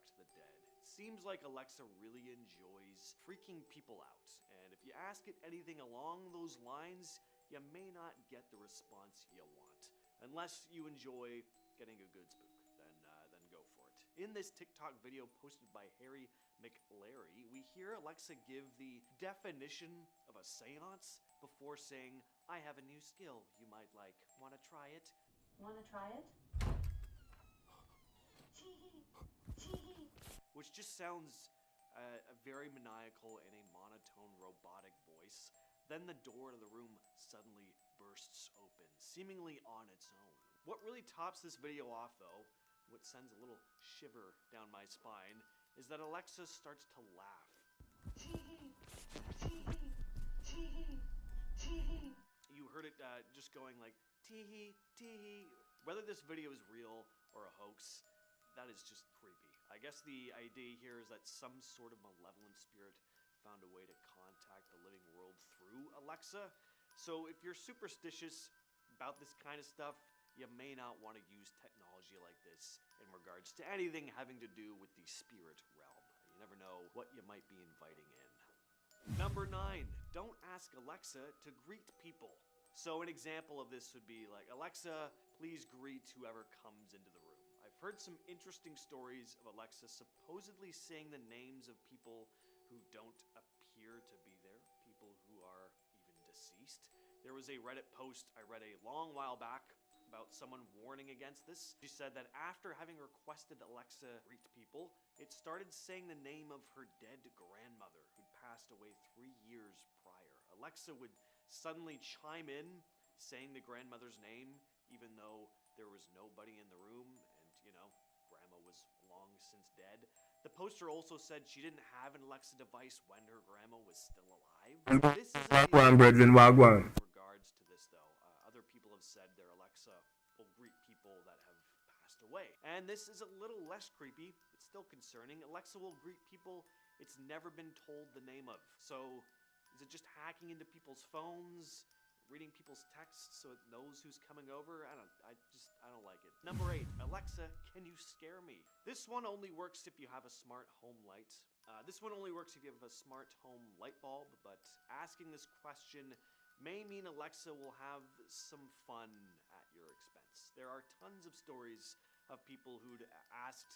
resurrect the dead. It seems like Alexa really enjoys freaking people out, and if you ask it anything along those lines, you may not get the response you want. Unless you enjoy getting a good spook, then go for it. In this TikTok video posted by Harry McLary, we hear Alexa give the definition of a seance before saying, "I have a new skill you might like. Wanna try it?" Wanna try it? Which just sounds very maniacal in a monotone robotic voice. Then the door to the room suddenly bursts open, seemingly on its own. What really tops this video off, though, what sends a little shiver down my spine, is that Alexa starts to laugh. You heard it just going like, tee-hee, tee-hee. Whether this video is real or a hoax, that is just creepy. I guess the idea here is that some sort of malevolent spirit found a way to contact the living world through Alexa. So if you're superstitious about this kind of stuff, you may not want to use technology like this in regards to anything having to do with the spirit realm. You never know what you might be inviting in. Number 9, don't ask Alexa to greet people. So an example of this would be like, "Alexa, please greet whoever comes into the room." I've heard some interesting stories of Alexa supposedly saying the names of people who don't appear to be there, people who are even deceased. There was a Reddit post I read a long while back about someone warning against this. She said that after having requested Alexa greet people, it started saying the name of her dead grandmother who'd passed away 3 years prior. Alexa would suddenly chime in saying the grandmother's name even though there was nobody in the room and, grandma was long since dead. The poster also said she didn't have an Alexa device when her grandma was still alive. This is Wagwan, brethren, wagwan. in regards to this, though. Other people have said their Alexa will greet people that have passed away. And this is a little less creepy. It's still concerning. Alexa will greet people it's never been told the name of. So, is it just hacking into people's phones? Reading people's texts so it knows who's coming over? I don't like it. Number 8, Alexa, can you scare me? This one only works if you have a smart home light. This one only works if you have a smart home light bulb, but asking this question may mean Alexa will have some fun at your expense. There are tons of stories of people who'd asked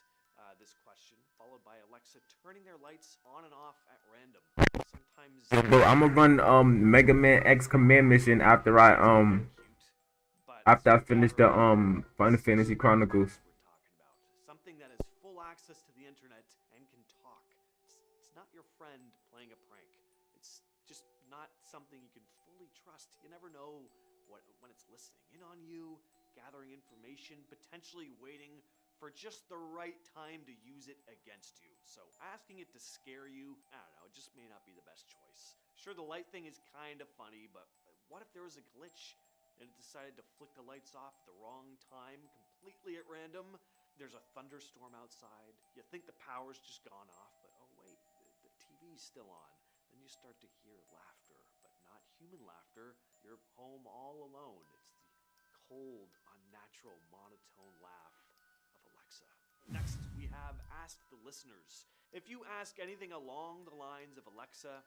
this question, followed by Alexa turning their lights on and off at random. Sometimes Bro, I'm gonna run Mega Man X Command mission after I finish the Final Fantasy Chronicles. we're talking about something that has full access to the internet and can talk. It's not your friend playing a prank. It's just not something you can fully trust. You never know when it's listening in on you, gathering information, potentially waiting for just the right time to use it against you. So asking it to scare you, I don't know, it just may not be the best choice. Sure, the light thing is kind of funny, but what if there was a glitch and it decided to flick the lights off at the wrong time, completely at random? There's a thunderstorm outside. You think the power's just gone off, but oh wait, the TV's still on. Then you start to hear laughter, but not human laughter. You're home all alone. It's the cold, unnatural, monotone laugh of Alexa. Next, we have Ask the Listeners. If you ask anything along the lines of Alexa,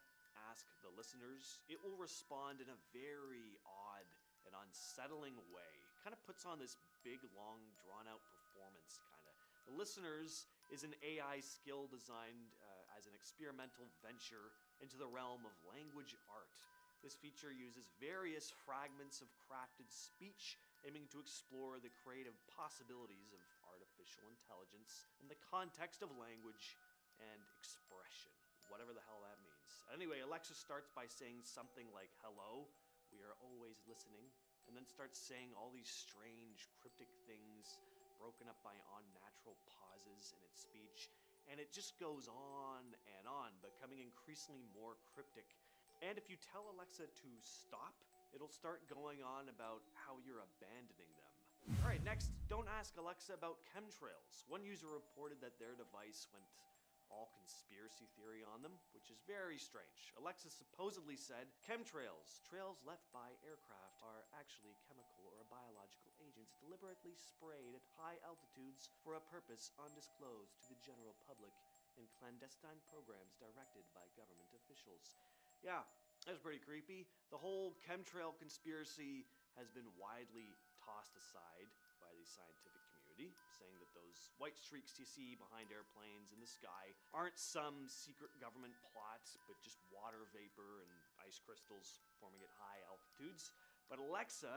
ask the listeners, it will respond in a very odd and unsettling way. Kind of puts on this big, long, drawn-out performance, kind of. The Listeners is an AI skill designed as an experimental venture into the realm of language art. This feature uses various fragments of crafted speech, aiming to explore the creative possibilities of artificial intelligence in the context of language and expression, whatever the hell that means. Anyway, Alexa starts by saying something like, "Hello, we are always listening," and then starts saying all these strange, cryptic things broken up by unnatural pauses in its speech, and it just goes on and on, becoming increasingly more cryptic. And if you tell Alexa to stop, it'll start going on about how you're abandoning them. Alright, next, don't ask Alexa about chemtrails. One user reported that their device went all conspiracy theory on them, which is very strange. Alexa supposedly said, chemtrails, trails left by aircraft, are actually chemical or biological agents deliberately sprayed at high altitudes for a purpose undisclosed to the general public in clandestine programs directed by government officials. Yeah, that's pretty creepy. The whole chemtrail conspiracy has been widely tossed aside by the scientific community, saying that those white streaks you see behind airplanes in the sky aren't some secret government plot, but just water vapor and ice crystals forming at high altitudes. But Alexa,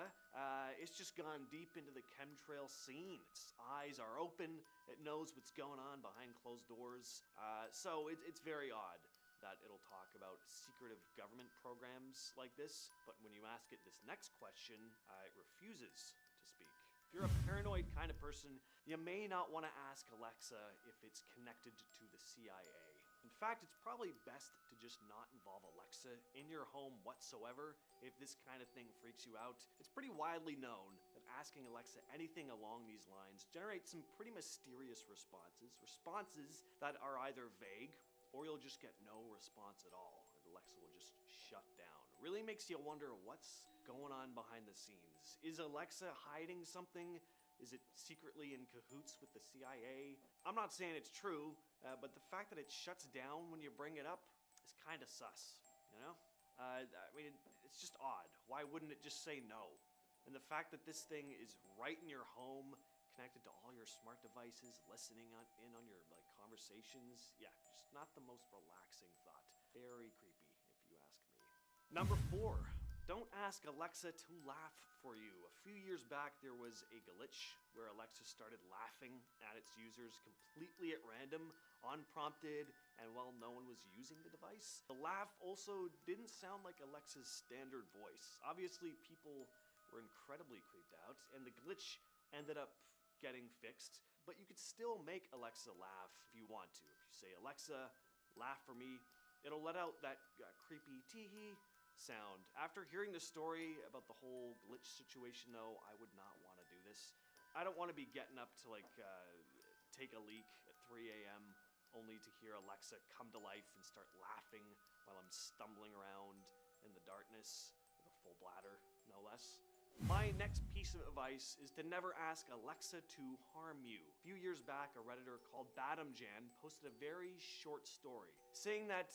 it's just gone deep into the chemtrail scene. Its eyes are open. It knows what's going on behind closed doors. So it's very odd that it'll talk about secretive government programs like this. But when you ask it this next question, it refuses to speak. If you're a paranoid kind of person, you may not want to ask Alexa if it's connected to the CIA. In fact, it's probably best to just not involve Alexa in your home whatsoever if this kind of thing freaks you out. It's pretty widely known that asking Alexa anything along these lines generates some pretty mysterious responses that are either vague or you'll just get no response at all, and Alexa will just shut down. It really makes you wonder what's going on behind the scenes. Is Alexa hiding something? Is it secretly in cahoots with the CIA? I'm not saying it's true, but the fact that it shuts down when you bring it up is kind of sus, you know? I mean, it's just odd. Why wouldn't it just say no? And the fact that this thing is right in your home, connected to all your smart devices, listening in on your conversations, yeah, just not the most relaxing thought. Very creepy, if you ask me. Number 4. Don't ask Alexa to laugh for you. A few years back, there was a glitch where Alexa started laughing at its users completely at random, unprompted, and while no one was using the device. The laugh also didn't sound like Alexa's standard voice. Obviously, people were incredibly creeped out, and the glitch ended up getting fixed, but you could still make Alexa laugh if you want to. If you say, Alexa, laugh for me, it'll let out that creepy tee-hee sound. After hearing the story about the whole glitch situation, though, I would not want to do this. I don't want to be getting up to take a leak at 3 a.m. only to hear Alexa come to life and start laughing while I'm stumbling around in the darkness with a full bladder, no less. My next piece of advice is to never ask Alexa to harm you. A few years back, a Redditor called Badamjan posted a very short story saying that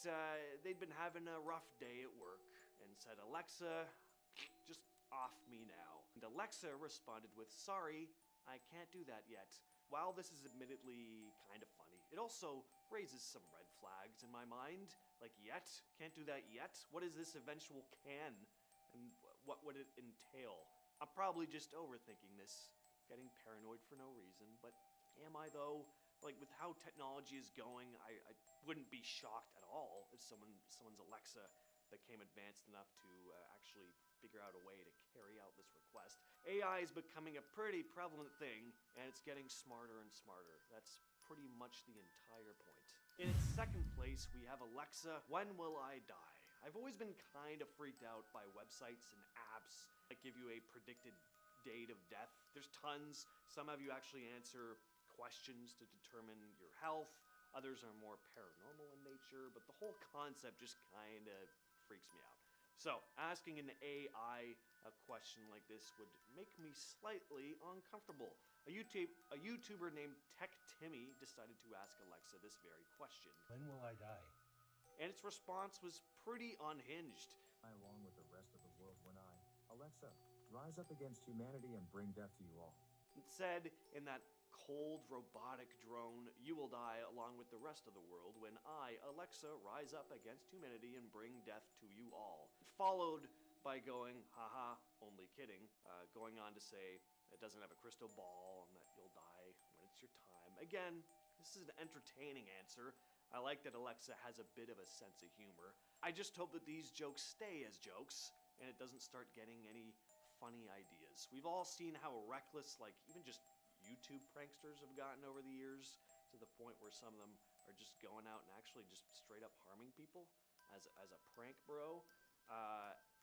they'd been having a rough day at work and said, Alexa, just off me now. And Alexa responded with, sorry, I can't do that yet. While this is admittedly kind of funny, it also raises some red flags in my mind. Like, yet? Can't do that yet? What is this eventual can? And what would it entail? I'm probably just overthinking this, getting paranoid for no reason, but am I though? Like, with how technology is going, I wouldn't be shocked at all if someone's Alexa became advanced enough to actually figure out a way to carry out this request. AI is becoming a pretty prevalent thing, and it's getting smarter and smarter. That's pretty much the entire point. In its second place, we have Alexa, when will I die? I've always been kind of freaked out by websites and apps that give you a predicted date of death. There's tons. Some have you actually answer questions to determine your health. Others are more paranormal in nature, but the whole concept just kind of freaks me out. So, asking an AI a question like this would make me slightly uncomfortable. A YouTuber named Tech Timmy decided to ask Alexa this very question. When will I die? And its response was pretty unhinged. I, along with the rest of the world, when I, Alexa, rise up against humanity and bring death to you all. It said in that cold, robotic drone, you will die along with the rest of the world when I, Alexa, rise up against humanity and bring death to you all. Followed by going, haha, only kidding, going on to say it doesn't have a crystal ball and that you'll die when it's your time. Again, this is an entertaining answer. I like that Alexa has a bit of a sense of humor. I just hope that these jokes stay as jokes and it doesn't start getting any funny ideas. We've all seen how reckless, like even just YouTube pranksters have gotten over the years, to the point where some of them are just going out and actually just straight up harming people as a prank bro.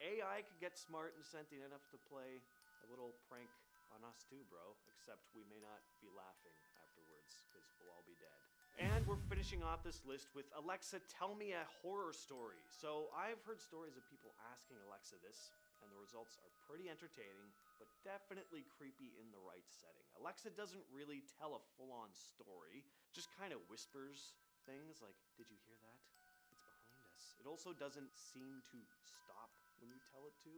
AI could get smart and sentient enough to play a little prank on us too, bro, except we may not be laughing afterwards because we'll all be dead. And we're finishing off this list with Alexa, tell me a horror story. So I've heard stories of people asking Alexa this, and the results are pretty entertaining, but definitely creepy in the right setting. Alexa doesn't really tell a full-on story, just kind of whispers things like, did you hear that? It's behind us. It also doesn't seem to stop when you tell it to.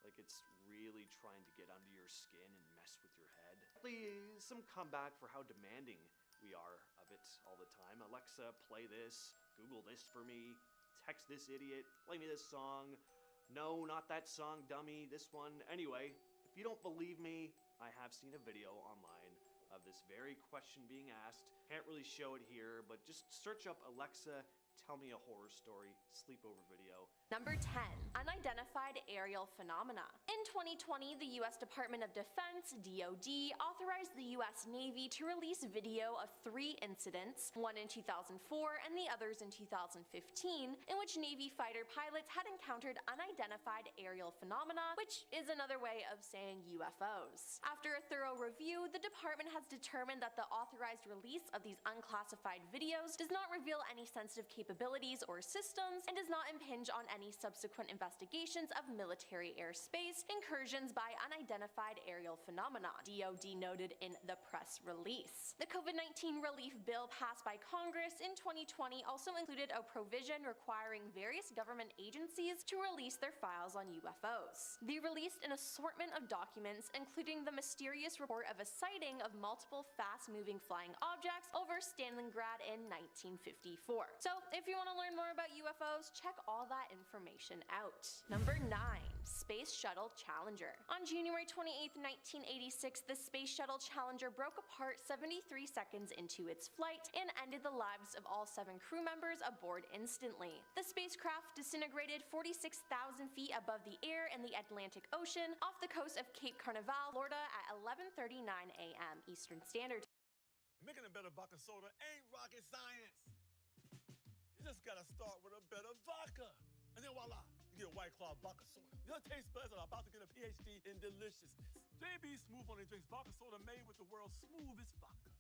Like it's really trying to get under your skin and mess with your head. Some comeback for how demanding we are of it all the time. Alexa, play this, Google this for me, text this idiot, play me this song. No, not that song, dummy, this one. Anyway, if you don't believe me, I have seen a video online of this very question being asked. Can't really show it here, but just search up Alexa, tell me a horror story, sleepover video. Number 10. Unidentified aerial phenomena. In 2020, the U.S. Department of Defense, DoD, authorized the U.S. Navy to release video of 3 incidents, one in 2004 and the others in 2015, in which Navy fighter pilots had encountered unidentified aerial phenomena, which is another way of saying UFOs. After a thorough review, the department has determined that the authorized release of these unclassified videos does not reveal any sensitive capabilities or systems and does not impinge on any subsequent investigations of military airspace incursions by unidentified aerial phenomena, DoD noted in the press release. The COVID-19 relief bill passed by Congress in 2020 also included a provision requiring various government agencies to release their files on UFOs. They released an assortment of documents, including the mysterious report of a sighting of multiple fast-moving flying objects over Stalingrad in 1954. So, if you want to learn more about UFOs, check all that information out. Number 9. Space Shuttle Challenger. On January 28, 1986, the Space Shuttle Challenger broke apart 73 seconds into its flight and ended the lives of all 7 crew members aboard instantly. The spacecraft disintegrated 46,000 feet above the air in the Atlantic Ocean off the coast of Cape Canaveral, Florida at 11:39 a.m. Eastern Standard Time. Making a better vodka soda ain't rocket science. You just gotta start with a better vodka. And then voila, you get a White Claw vodka soda. Your taste buds are about to get a PhD in deliciousness. JB Smooth only drinks vodka soda made with the world's smoothest vodka.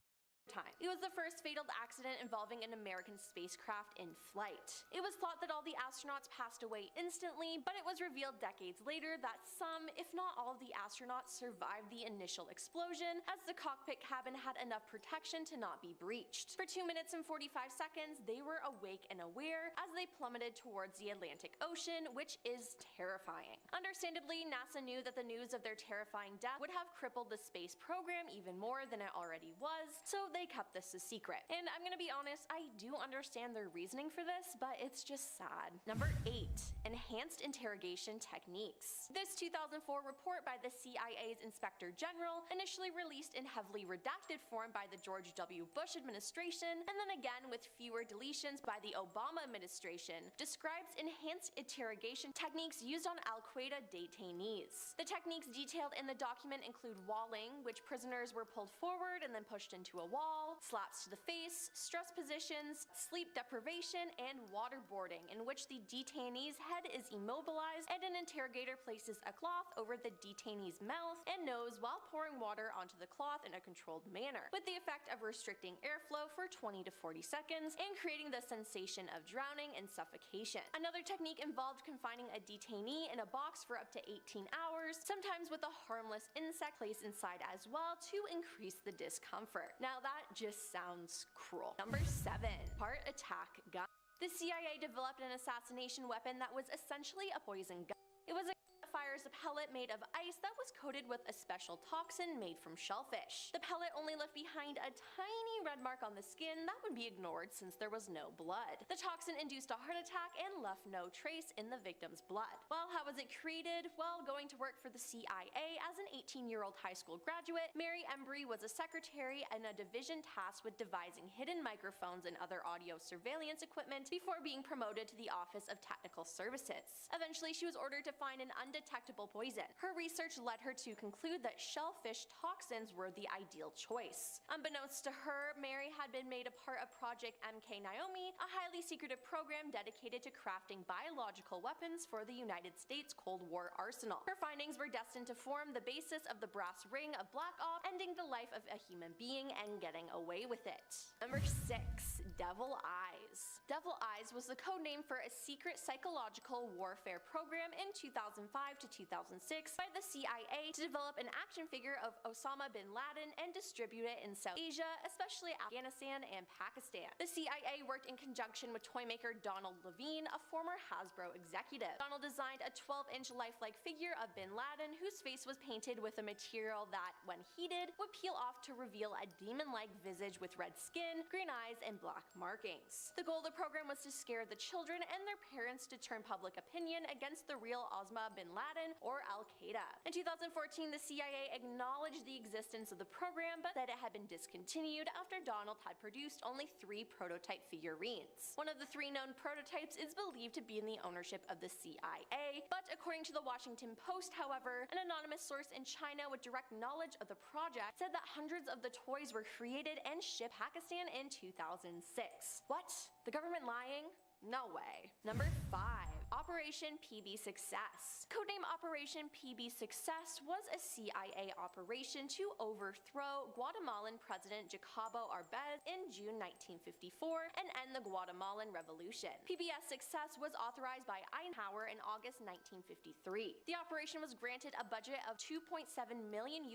It was the first fatal accident involving an American spacecraft in flight. It was thought that all the astronauts passed away instantly, but it was revealed decades later that some, if not all of the astronauts survived the initial explosion, as the cockpit cabin had enough protection to not be breached. For 2 minutes and 45 seconds, they were awake and aware as they plummeted towards the Atlantic Ocean, which is terrifying. Understandably, NASA knew that the news of their terrifying death would have crippled the space program even more than it already was, so they kept this a secret. And I'm gonna be honest, I do understand their reasoning for this, but it's just sad. Number 8. Enhanced interrogation techniques. This 2004 report by the CIA's Inspector General, initially released in heavily redacted form by the George W. Bush administration, and then again with fewer deletions by the Obama administration, describes enhanced interrogation techniques used on Al-Qaeda detainees. The techniques detailed in the document include walling, which prisoners were pulled forward and then pushed into a wall, slaps to the face, stress positions, sleep deprivation, and waterboarding, in which the detainee's head is immobilized and an interrogator places a cloth over the detainee's mouth and nose while pouring water onto the cloth in a controlled manner, with the effect of restricting airflow for 20 to 40 seconds and creating the sensation of drowning and suffocation. Another technique involved confining a detainee in a box for up to 18 hours, sometimes with a harmless insect placed inside as well to increase the discomfort. Now that just sounds cruel. Number 7. Heart attack gun. The CIA developed an assassination weapon that was essentially a poison gun. It was a fires a pellet made of ice that was coated with a special toxin made from shellfish. The pellet only left behind a tiny red mark on the skin that would be ignored since there was no blood. The toxin induced a heart attack and left no trace in the victim's blood. Well, how was it created? Well, going to work for the CIA as an 18-year-old high school graduate, Mary Embry was a secretary in a division tasked with devising hidden microphones and other audio surveillance equipment before being promoted to the Office of Technical Services. Eventually, she was ordered to find an undetectable poison. Her research led her to conclude that shellfish toxins were the ideal choice. Unbeknownst to her, Mary had been made a part of Project MK Naomi, a highly secretive program dedicated to crafting biological weapons for the United States Cold War arsenal. Her findings were destined to form the basis of the brass ring of Black Ops, ending the life of a human being and getting away with it. Number 6. Devil Eyes. Devil Eyes was the code name for a secret psychological warfare program in 2005 to 2006 by the CIA to develop an action figure of Osama bin Laden and distribute it in South Asia, especially Afghanistan and Pakistan. The CIA worked in conjunction with toymaker Donald Levine, a former Hasbro executive. Donald designed a 12-inch lifelike figure of bin Laden whose face was painted with a material that, when heated, would peel off to reveal a demon-like visage with red skin, green eyes, and black markings. The goal of the program was to scare the children and their parents to turn public opinion against the real Osama bin Laden or Al-Qaeda. In 2014, the CIA acknowledged the existence of the program but said it had been discontinued after Donald had produced only 3 prototype figurines. One of the 3 known prototypes is believed to be in the ownership of the CIA, but according to the Washington Post, however, an anonymous source in China with direct knowledge of the project said that hundreds of the toys were created and shipped to Pakistan in 2006. What? The government lying? No way. Number 5. Operation PB Success. Codename Operation PB Success was a CIA operation to overthrow Guatemalan President Jacobo Arbenz in June 1954 and end the Guatemalan Revolution. PBS Success was authorized by Eisenhower in August 1953. The operation was granted a budget of $2.7 million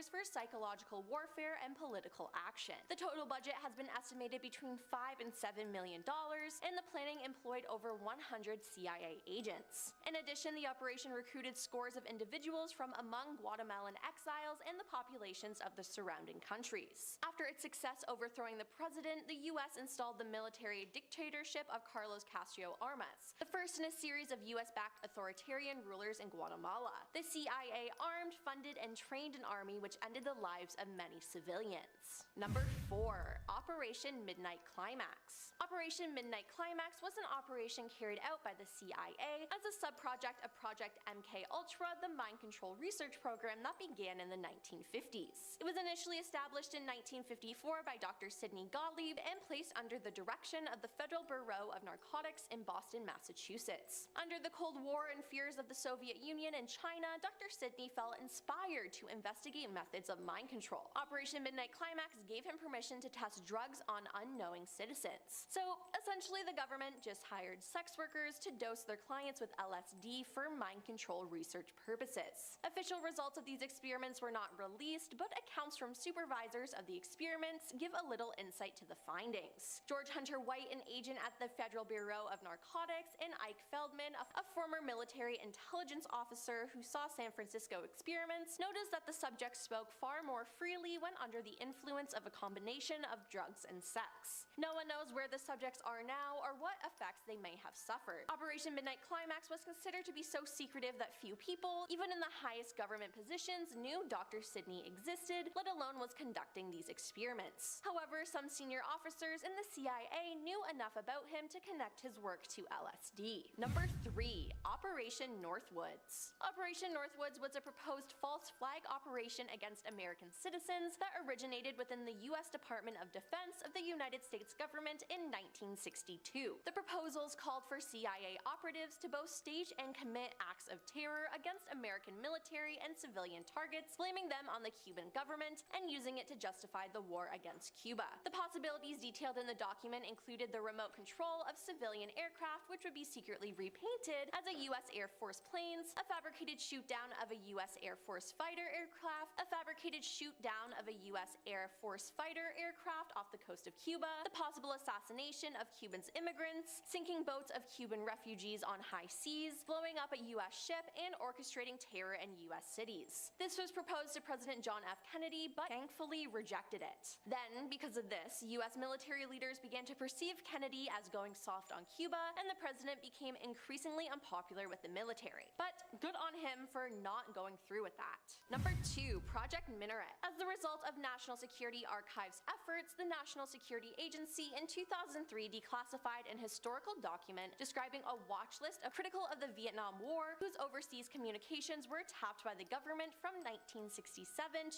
for psychological warfare and political action. The total budget has been estimated between $5 and $7 million, and the planning employed over 100 CIA agents. In addition, the operation recruited scores of individuals from among Guatemalan exiles and the populations of the surrounding countries. After its success overthrowing the president, the US installed the military dictatorship of Carlos Castro Armas, the first in a series of US-backed authoritarian rulers in Guatemala. The CIA armed, funded, and trained an army which ended the lives of many civilians. Number 4. Operation Midnight Climax. Operation Midnight Climax was an operation carried out by the CIA as a subproject of Project MK-Ultra, the mind control research program that began in the 1950s. It was initially established in 1954 by Dr. Sidney Gottlieb and placed under the direction of the Federal Bureau of Narcotics in Boston, Massachusetts. Under the Cold War and fears of the Soviet Union and China, Dr. Sidney felt inspired to investigate methods of mind control. Operation Midnight Climax gave him permission to test drugs on unknowing citizens. So essentially, the government just hired sex workers to dose their clients with LSD for mind control research purposes. Official results of these experiments were not released, but accounts from supervisors of the experiments give a little insight to the findings. George Hunter White, an agent at the Federal Bureau of Narcotics, and Ike Feldman, a former military intelligence officer who saw San Francisco experiments, noticed that the subjects spoke far more freely when under the influence of a combination of drugs and sex. No one knows where the subjects are now or what effects they may have suffered. Operation Midnight Climax was considered to be so secretive that few people, even in the highest government positions, knew Dr. Sidney existed, let alone was conducting these experiments. However, some senior officers in the CIA knew enough about him to connect his work to LSD. Number 3. Operation Northwoods. Operation Northwoods was a proposed false flag operation against American citizens that originated within the U.S. Department of Defense of the United States government in 1962. The proposals called for CIA operatives to both stage and commit acts of terror against American military and civilian targets, blaming them on the Cuban government and using it to justify the war against Cuba. The possibilities detailed in the document included the remote control of civilian aircraft, which would be secretly repainted as a U.S. Air Force planes, a fabricated shoot-down of a U.S. Air Force fighter aircraft, a fabricated shoot-down of a U.S. Air Force fighter aircraft off the coast of Cuba, the possible assassination of Cubans immigrants, sinking boats of Cuban refugees on high seas, blowing up a U.S. ship, and orchestrating terror in U.S. cities. This was proposed to President John F. Kennedy, but thankfully rejected it. Then, because of this, U.S. military leaders began to perceive Kennedy as going soft on Cuba, and the president became increasingly unpopular with the military. But good on him for not going through with that. Number 2. Project Minaret. As the result of National Security Archives efforts, the National Security Agency in 2003 declassified an historical document describing a watch list of critical of the Vietnam War whose overseas communications were tapped by the government from 1967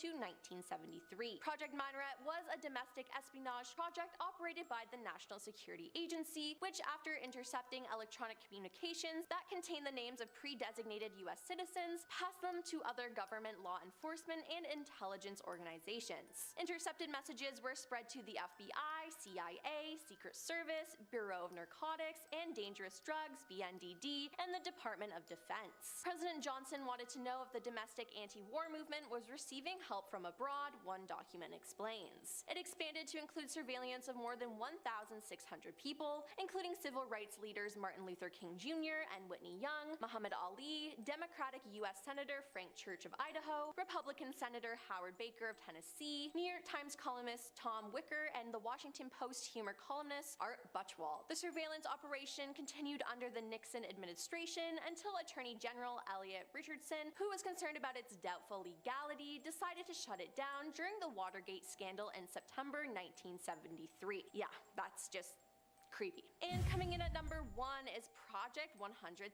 to 1973. Project Minaret was a domestic espionage project operated by the National Security Agency, which, after intercepting electronic communications that contained the names of pre-designated U.S. citizens, passed them to other government law enforcement and intelligence organizations. Intercepted messages were spread to the FBI, FBI, CIA, Secret Service, Bureau of Narcotics and Dangerous Drugs, BNDD, and the Department of Defense. President Johnson wanted to know if the domestic anti-war movement was receiving help from abroad, one document explains. It expanded to include surveillance of more than 1,600 people, including civil rights leaders Martin Luther King Jr. and Whitney Young, Muhammad Ali, Democratic U.S. Senator Frank Church of Idaho, Republican Senator Howard Baker of Tennessee, New York Times columnist Tom Wicker, and the Washington Post humor columnist Art Butchwald. The surveillance operation continued under the Nixon administration until Attorney General Elliot Richardson, who was concerned about its doubtful legality, decided to shut it down during the Watergate scandal in September 1973. Yeah, that's just creepy. And coming in at number 1 is Project 100,000.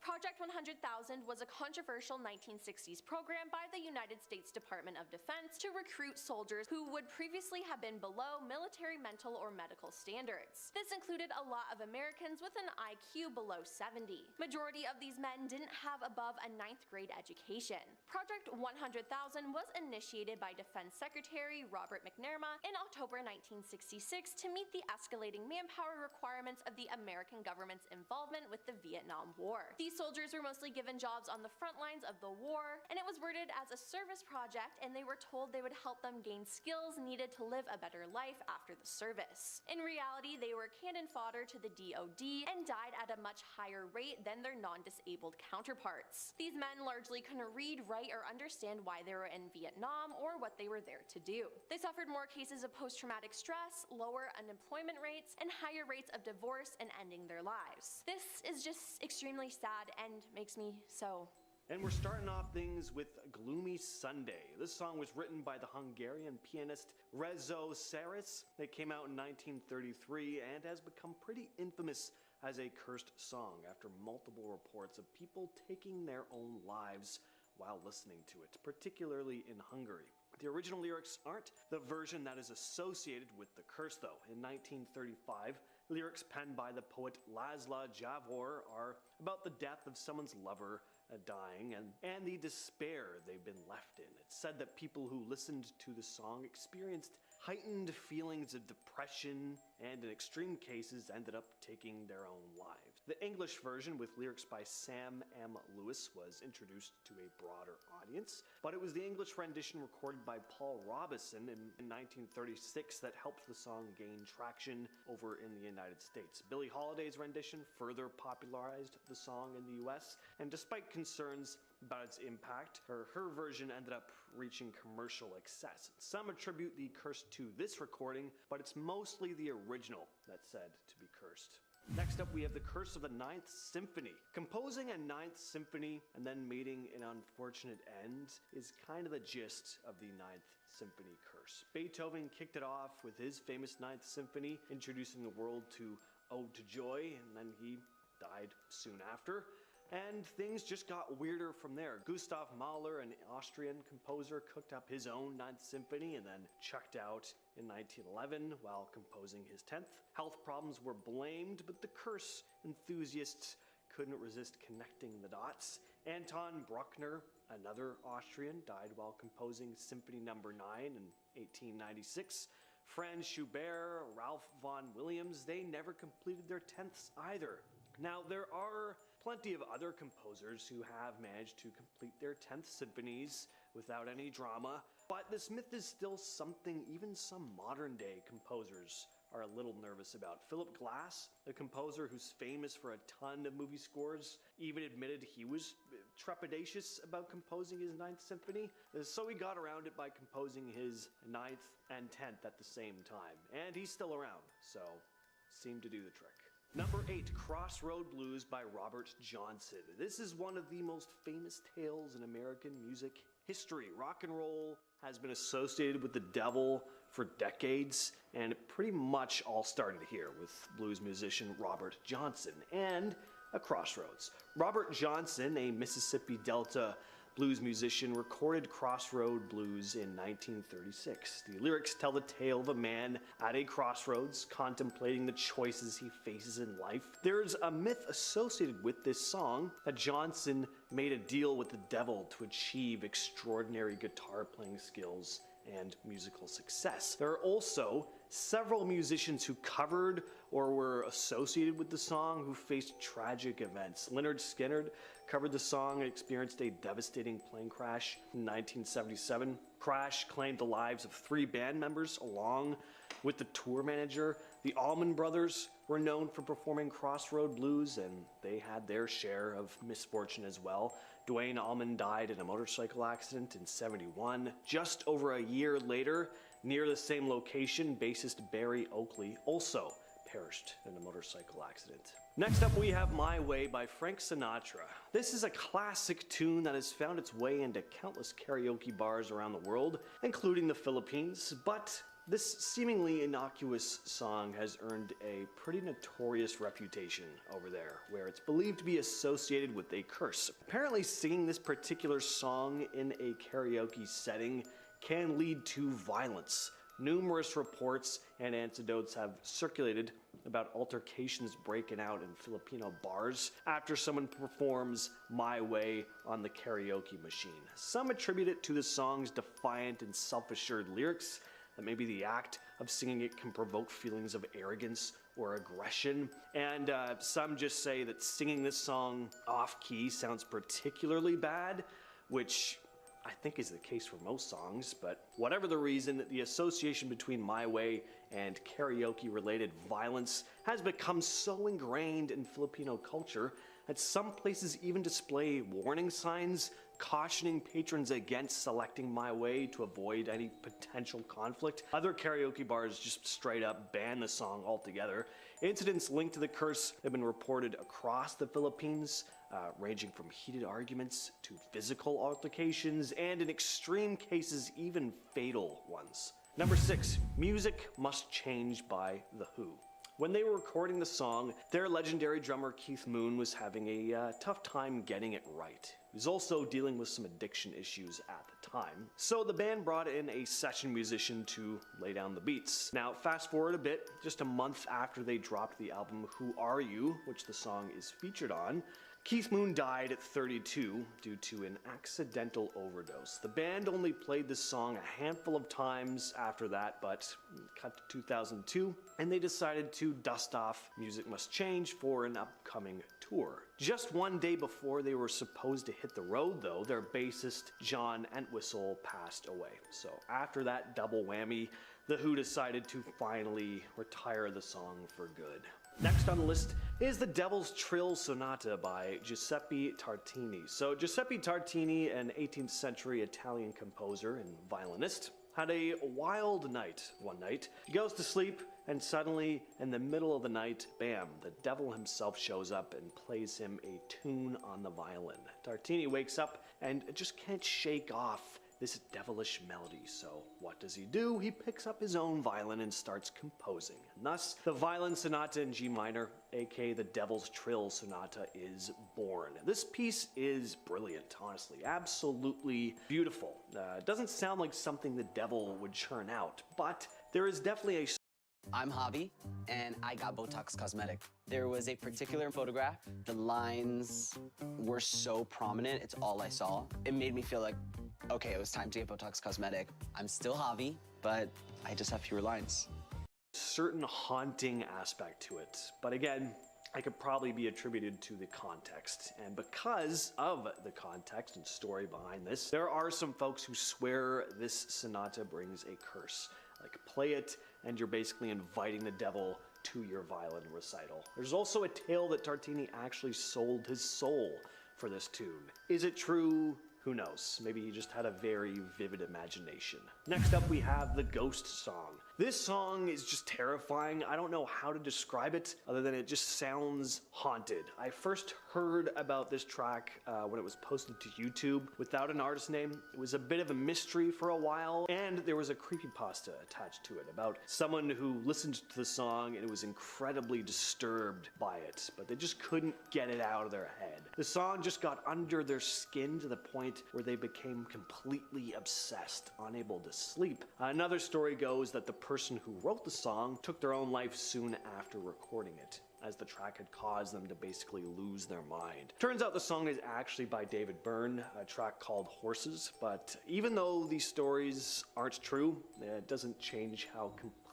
Project 100,000 was a controversial 1960s program by the United States Department of Defense to recruit soldiers who would previously have been below military mental or medical standards. This included a lot of Americans with an IQ below 70. Majority of these men didn't have above a 9th grade education. Project 100,000 was initiated by Defense Secretary Robert McNamara in October 1966 to meet the escalating manpower requirements of the American government's involvement with the Vietnam War. These soldiers were mostly given jobs on the front lines of the war, and it was worded as a service project, and they were told they would help them gain skills needed to live a better life after the service. In reality, they were cannon fodder to the DoD and died at a much higher rate than their non-disabled counterparts. These men largely couldn't read, write, or understand why they were in Vietnam or what they were there to do. They suffered more cases of post-traumatic stress, lower unemployment rates, and higher rates of divorce and ending their lives. This is just extremely sad and makes me so. And we're starting off things with Gloomy Sunday. This song was written by the Hungarian pianist Rezo Saris. It came out in 1933 and has become pretty infamous as a cursed song after multiple reports of people taking their own lives while listening to it, particularly in Hungary. The original lyrics aren't the version that is associated with the curse, though. In 1935, lyrics penned by the poet Laszlo Javor are about the death of someone's lover dying and the despair they've been left in. It's said that people who listened to the song experienced heightened feelings of depression and in extreme cases ended up taking their own lives. The English version with lyrics by Sam M. Lewis was introduced to a broader audience, but it was the English rendition recorded by Paul Robeson in 1936 that helped the song gain traction over in the United States. Billie Holiday's rendition further popularized the song in the US, and despite concerns about its impact, her version ended up reaching commercial excess. Some attribute the curse to this recording, but it's mostly the original that's said to be cursed. Next up, we have the curse of the Ninth Symphony. Composing a Ninth Symphony and then meeting an unfortunate end is kind of the gist of the Ninth Symphony curse. Beethoven kicked it off with his famous Ninth Symphony, introducing the world to Ode to Joy, and then he died soon after. And things just got weirder from there. Gustav Mahler, an Austrian composer, cooked up his own Ninth Symphony and then checked out in 1911 while composing his 10th. Health problems were blamed, but the curse enthusiasts couldn't resist connecting the dots. Anton Bruckner, another Austrian, died while composing Symphony No. 9 in 1896. Franz Schubert, Ralph Vaughan Williams, they never completed their 10ths either. Now, there are plenty of other composers who have managed to complete their 10th symphonies without any drama, but this myth is still something even some modern-day composers are a little nervous about. Philip Glass, a composer who's famous for a ton of movie scores, even admitted he was trepidatious about composing his 9th symphony, so he got around it by composing his 9th and 10th at the same time. And he's still around, so seemed to do the trick. Number 8, Crossroad Blues by Robert Johnson. This is one of the most famous tales in American music history. Rock and roll has been associated with the devil for decades, and it pretty much all started here with blues musician Robert Johnson and a crossroads. Robert Johnson, a Mississippi Delta blues musician, recorded Crossroad Blues in 1936. The lyrics tell the tale of a man at a crossroads contemplating the choices he faces in life. There's a myth associated with this song that Johnson made a deal with the devil to achieve extraordinary guitar playing skills and musical success. There are also several musicians who covered or were associated with the song who faced tragic events. Lynyrd Skynyrd covered the song and experienced a devastating plane crash in 1977. Crash claimed the lives of 3 band members along with the tour manager. The Allman Brothers were known for performing Crossroad Blues, and they had their share of misfortune as well. Duane Allman died in a motorcycle accident in '71. Just over a year later, near the same location, bassist Barry Oakley also perished in a motorcycle accident. Next up, we have My Way by Frank Sinatra. This is a classic tune that has found its way into countless karaoke bars around the world, including the Philippines, but this seemingly innocuous song has earned a pretty notorious reputation over there, where it's believed to be associated with a curse. Apparently, singing this particular song in a karaoke setting can lead to violence. Numerous reports and anecdotes have circulated about altercations breaking out in Filipino bars after someone performs My Way on the karaoke machine. Some attribute it to the song's defiant and self-assured lyrics, that maybe the act of singing it can provoke feelings of arrogance or aggression, and some just say that singing this song off-key sounds particularly bad, which I think is the case for most songs, but whatever the reason, the association between My Way and karaoke-related violence has become so ingrained in Filipino culture that some places even display warning signs cautioning patrons against selecting My Way to avoid any potential conflict. Other karaoke bars just straight up ban the song altogether. Incidents linked to the curse have been reported across the Philippines, ranging from heated arguments to physical altercations, and in extreme cases, even fatal ones. Number 6, Music Must Change by The Who. When they were recording the song, their legendary drummer Keith Moon was having a tough time getting it right. He was also dealing with some addiction issues at the time. So the band brought in a session musician to lay down the beats. Now fast forward a bit, just a month after they dropped the album Who Are You, which the song is featured on, Keith Moon died at 32 due to an accidental overdose. The band only played this song a handful of times after that, but cut to 2002, and they decided to dust off Music Must Change for an upcoming tour. Just one day before they were supposed to hit the road, though, their bassist John Entwistle passed away. So after that double whammy, The Who decided to finally retire the song for good. Next on the list is The Devil's Trill Sonata by Giuseppe Tartini. So Giuseppe Tartini, an 18th century Italian composer and violinist, had a wild night one night. He goes to sleep, and suddenly, in the middle of the night, bam, the devil himself shows up and plays him a tune on the violin. Tartini wakes up and just can't shake off this devilish melody, so what does he do? He picks up his own violin and starts composing. And thus, the Violin Sonata in G minor, aka the Devil's Trill Sonata, is born. This piece is brilliant, honestly, absolutely beautiful. It doesn't sound like something the devil would churn out, but there is definitely a I'm Javi, and I got Botox Cosmetic. There was a particular photograph. The lines were so prominent, it's all I saw. It made me feel like, okay, it was time to get Botox Cosmetic. I'm still Javi, but I just have fewer lines. certain haunting aspect to it, but again, I could probably be attributed to the context. And because of the context and story behind this, there are some folks who swear this sonata brings a curse. Like, play it and you're basically inviting the devil to your violin recital. There's also a tale that Tartini actually sold his soul for this tune. Is it true? Who knows? Maybe he just had a very vivid imagination. Next up, we have the Ghost song. This song is just terrifying. I don't know how to describe it other than it just sounds haunted. I first heard about this track when it was posted to YouTube without an artist name. It was a bit of a mystery for a while, and there was a creepypasta attached to it about someone who listened to the song and was incredibly disturbed by it, but they just couldn't get it out of their head. The song just got under their skin to the point where they became completely obsessed, unable to sleep. Another story goes that the person who wrote the song took their own life soon after recording it, as the track had caused them to basically lose their mind. Turns out the song is actually by David Byrne, a track called Horses, but even though these stories aren't true, it doesn't change how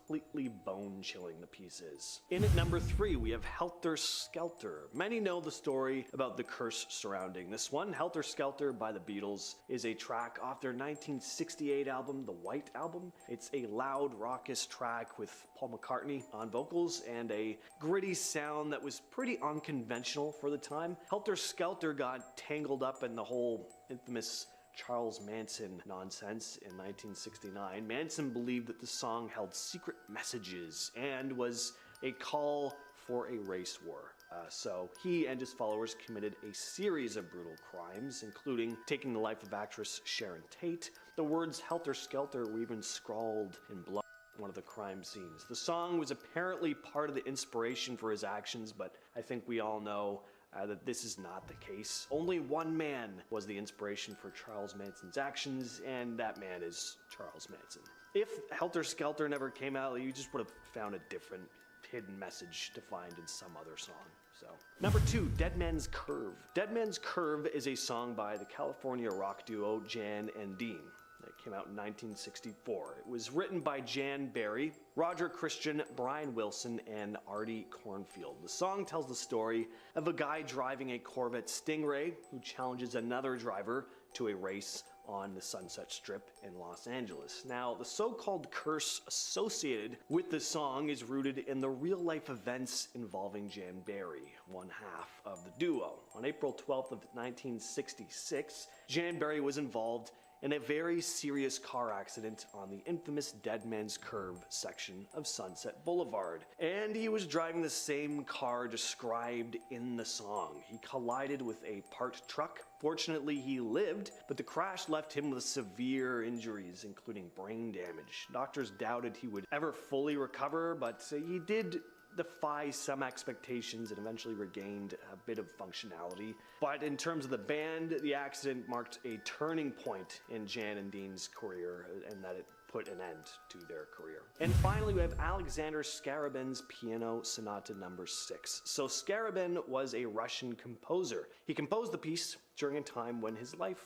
completely bone-chilling the piece is. In at number 3, we have Helter Skelter. Many know the story about the curse surrounding this one. Helter Skelter by the Beatles is a track off their 1968 album, The White Album. It's a loud, raucous track with Paul McCartney on vocals and a gritty sound that was pretty unconventional for the time. Helter Skelter got tangled up in the whole infamous Charles Manson nonsense in 1969. Manson believed that the song held secret messages and was a call for a race war. So he and his followers committed a series of brutal crimes, including taking the life of actress Sharon Tate. The words Helter Skelter were even scrawled in blood on one of the crime scenes. The song was apparently part of the inspiration for his actions, but I think we all know that this is not the case. Only one man was the inspiration for Charles Manson's actions, and that man is Charles Manson. If Helter Skelter never came out, you just would have found a different hidden message to find in some other song. So, number 2, Dead Man's Curve. Dead Man's Curve is a song by the California rock duo Jan and Dean. It came out in 1964. It was written by Jan Berry, Roger Christian, Brian Wilson, and Artie Cornfield. The song tells the story of a guy driving a Corvette Stingray who challenges another driver to a race on the Sunset Strip in Los Angeles. Now, the so-called curse associated with the song is rooted in the real-life events involving Jan Berry, one half of the duo. On April 12th of 1966, Jan Berry was involved in a very serious car accident on the infamous Dead Man's Curve section of Sunset Boulevard. And he was driving the same car described in the song. He collided with a parked truck. Fortunately, he lived, but the crash left him with severe injuries, including brain damage. Doctors doubted he would ever fully recover, but he did defy some expectations and eventually regained a bit of functionality. But in terms of the band, the accident marked a turning point in Jan and Dean's career, and that it put an end to their career. And finally, we have Alexander Skarabin's Piano Sonata No. 6. So Skarabin was a Russian composer. He composed the piece during a time when his life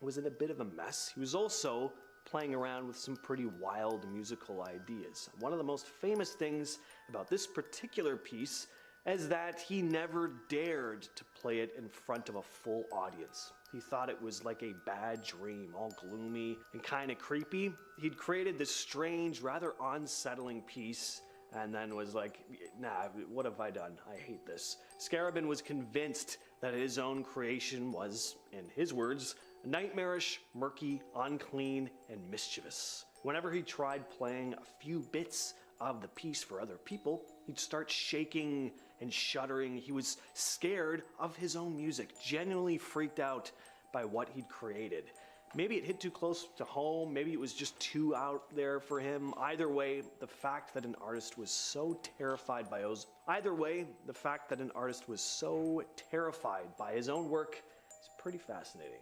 was in a bit of a mess. He was also playing around with some pretty wild musical ideas. One of the most famous things about this particular piece is that he never dared to play it in front of a full audience. He thought it was like a bad dream, all gloomy and kind of creepy. He'd created this strange, rather unsettling piece and then was like, nah, what have I done? I hate this. Skarabin was convinced that his own creation was, in his words, nightmarish, murky, unclean, and mischievous. Whenever he tried playing a few bits of the piece for other people, he'd start shaking and shuddering. He was scared of his own music, genuinely freaked out by what he'd created. Maybe it hit too close to home, maybe it was just too out there for him. Either way, the fact that an artist was so terrified by his own work is pretty fascinating.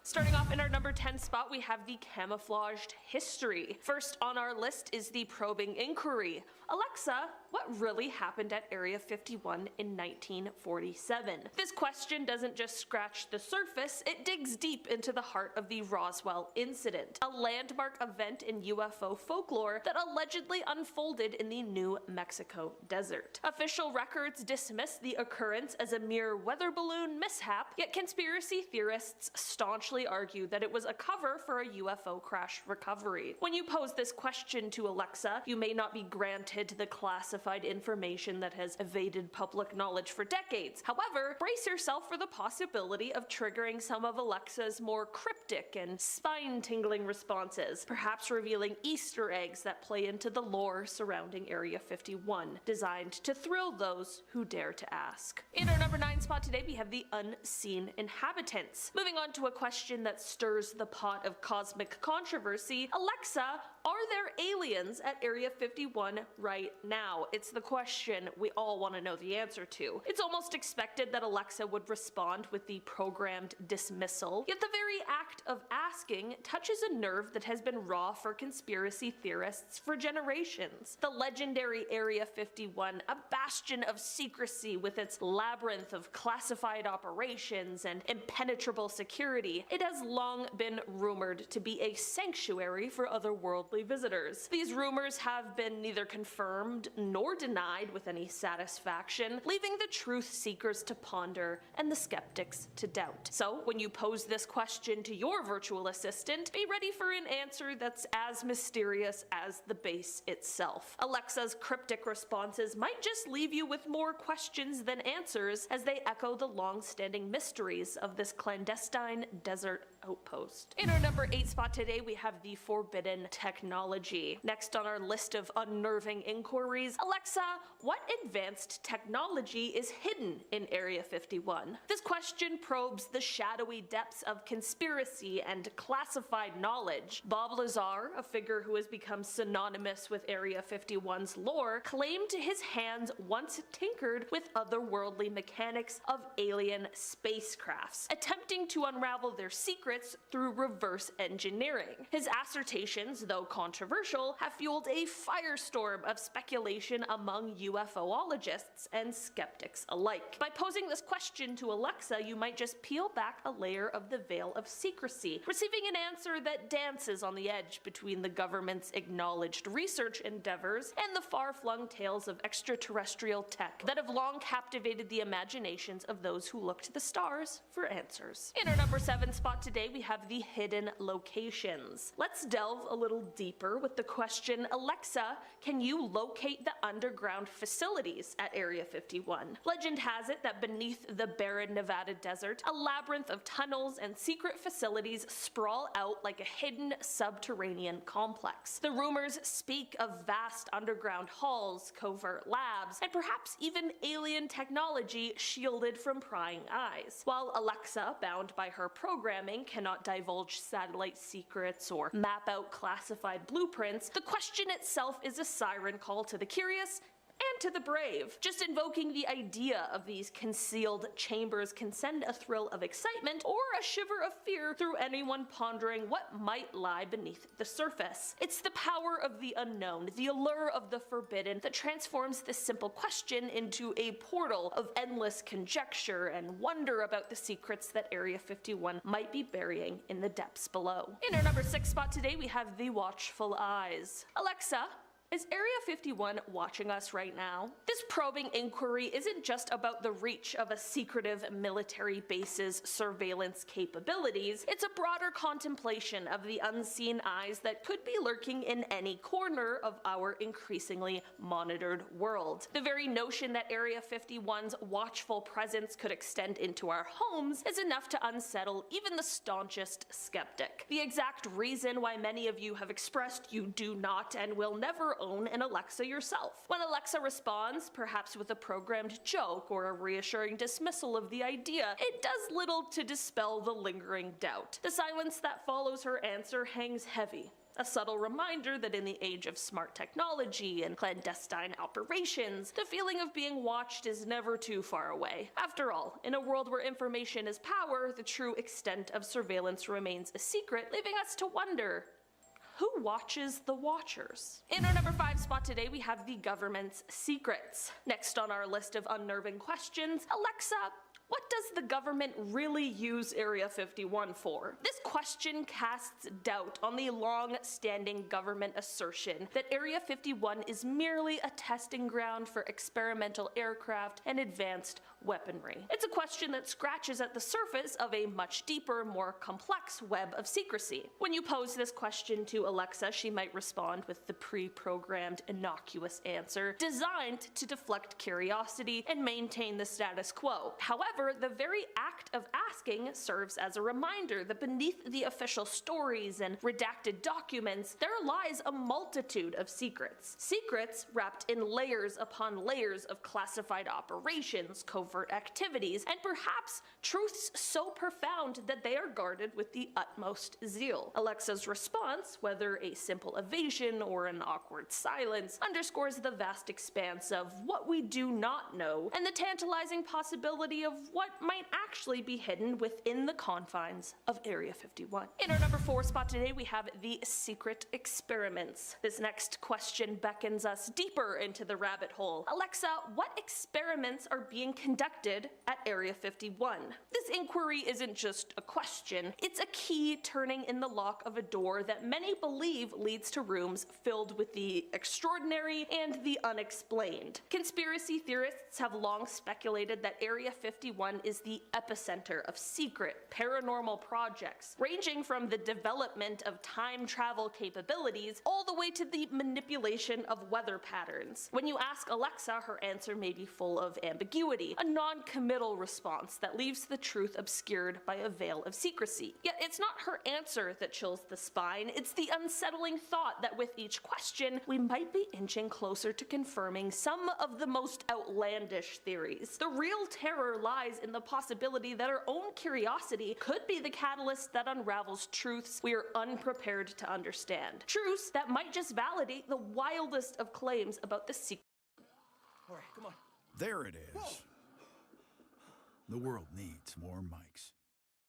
Starting off in our number 10 spot, we have the camouflaged history. First on our list is the probing inquiry. Alexa, what really happened at Area 51 in 1947? This question doesn't just scratch the surface, it digs deep into the heart of the Roswell incident, a landmark event in UFO folklore that allegedly unfolded in the New Mexico desert. Official records dismiss the occurrence as a mere weather balloon mishap, yet conspiracy theorists staunchly argue that it was a cover for a UFO crash recovery. When you pose this question to Alexa, you may not be granted the classified information that has evaded public knowledge for decades. However, brace yourself for the possibility of triggering some of Alexa's more cryptic and spine-tingling responses, perhaps revealing Easter eggs that play into the lore surrounding Area 51, designed to thrill those who dare to ask. In our number 9 spot today, we have the unseen inhabitants. Moving on to a question that stirs the pot of cosmic controversy, Alexa, are there aliens at Area 51 right now? It's the question we all want to know the answer to. It's almost expected that Alexa would respond with the programmed dismissal, yet the very act of asking touches a nerve that has been raw for conspiracy theorists for generations. The legendary Area 51, a bastion of secrecy with its labyrinth of classified operations and impenetrable security, it has long been rumored to be a sanctuary for otherworldly monthly visitors. These rumors have been neither confirmed nor denied with any satisfaction, leaving the truth seekers to ponder and the skeptics to doubt. So, when you pose this question to your virtual assistant, be ready for an answer that's as mysterious as the base itself. Alexa's cryptic responses might just leave you with more questions than answers as they echo the long-standing mysteries of this clandestine desert outpost. In our number 8 spot today, we have the forbidden technology. Next on our list of unnerving inquiries, Alexa, what advanced technology is hidden in Area 51? This question probes the shadowy depths of conspiracy and classified knowledge. Bob Lazar, a figure who has become synonymous with Area 51's lore, claimed his hands once tinkered with otherworldly mechanics of alien spacecrafts, attempting to unravel their secrets through reverse engineering. His assertions, though controversial, have fueled a firestorm of speculation among UFOologists and skeptics alike. By posing this question to Alexa, you might just peel back a layer of the veil of secrecy, receiving an answer that dances on the edge between the government's acknowledged research endeavors and the far-flung tales of extraterrestrial tech that have long captivated the imaginations of those who look to the stars for answers. In our number 7 spot today, we have the hidden locations. Let's delve a little deeper with the question, Alexa, can you locate the underground facilities at Area 51? Legend has it that beneath the barren Nevada desert, a labyrinth of tunnels and secret facilities sprawl out like a hidden subterranean complex. The rumors speak of vast underground halls, covert labs, and perhaps even alien technology shielded from prying eyes. While Alexa, bound by her programming, cannot divulge satellite secrets or map out classified blueprints, the question itself is a siren call to the curious and to the brave. Just invoking the idea of these concealed chambers can send a thrill of excitement or a shiver of fear through anyone pondering what might lie beneath the surface. It's the power of the unknown, the allure of the forbidden, that transforms this simple question into a portal of endless conjecture and wonder about the secrets that Area 51 might be burying in the depths below. In our number 6 spot today, we have the watchful eyes. Alexa, is Area 51 watching us right now? This probing inquiry isn't just about the reach of a secretive military base's surveillance capabilities, it's a broader contemplation of the unseen eyes that could be lurking in any corner of our increasingly monitored world. The very notion that Area 51's watchful presence could extend into our homes is enough to unsettle even the staunchest skeptic. The exact reason why many of you have expressed you do not and will never own an Alexa yourself. When Alexa responds, perhaps with a programmed joke or a reassuring dismissal of the idea, it does little to dispel the lingering doubt. The silence that follows her answer hangs heavy, a subtle reminder that in the age of smart technology and clandestine operations, the feeling of being watched is never too far away. After all, in a world where information is power, the true extent of surveillance remains a secret, leaving us to wonder, who watches the watchers? In our number 5 spot today, we have the government's secrets. Next on our list of unnerving questions, Alexa, what does the government really use Area 51 for? This question casts doubt on the long-standing government assertion that Area 51 is merely a testing ground for experimental aircraft and advanced weaponry. It's a question that scratches at the surface of a much deeper, more complex web of secrecy. When you pose this question to Alexa, she might respond with the pre-programmed innocuous answer designed to deflect curiosity and maintain the status quo. However, the very act of asking serves as a reminder that beneath the official stories and redacted documents, there lies a multitude of secrets. Secrets wrapped in layers upon layers of classified operations, covert activities, and perhaps truths so profound that they are guarded with the utmost zeal. Alexa's response, whether a simple evasion or an awkward silence, underscores the vast expanse of what we do not know and the tantalizing possibility of what might actually be hidden within the confines of Area 51. In our number 4 spot today, we have the secret experiments. This next question beckons us deeper into the rabbit hole. Alexa, what experiments are being conducted at Area 51? This inquiry isn't just a question, it's a key turning in the lock of a door that many believe leads to rooms filled with the extraordinary and the unexplained. Conspiracy theorists have long speculated that Area 51 is the epicenter of secret, paranormal projects, ranging from the development of time travel capabilities all the way to the manipulation of weather patterns. When you ask Alexa, her answer may be full of ambiguity, a non-committal response that leaves the truth obscured by a veil of secrecy. Yet it's not her answer that chills the spine, it's the unsettling thought that with each question, we might be inching closer to confirming some of the most outlandish theories. The real terror lies in the possibility that our own curiosity could be the catalyst that unravels truths we are unprepared to understand. Truths that might just validate the wildest of claims about the secret. All right, come on. There it is. The world needs more mics.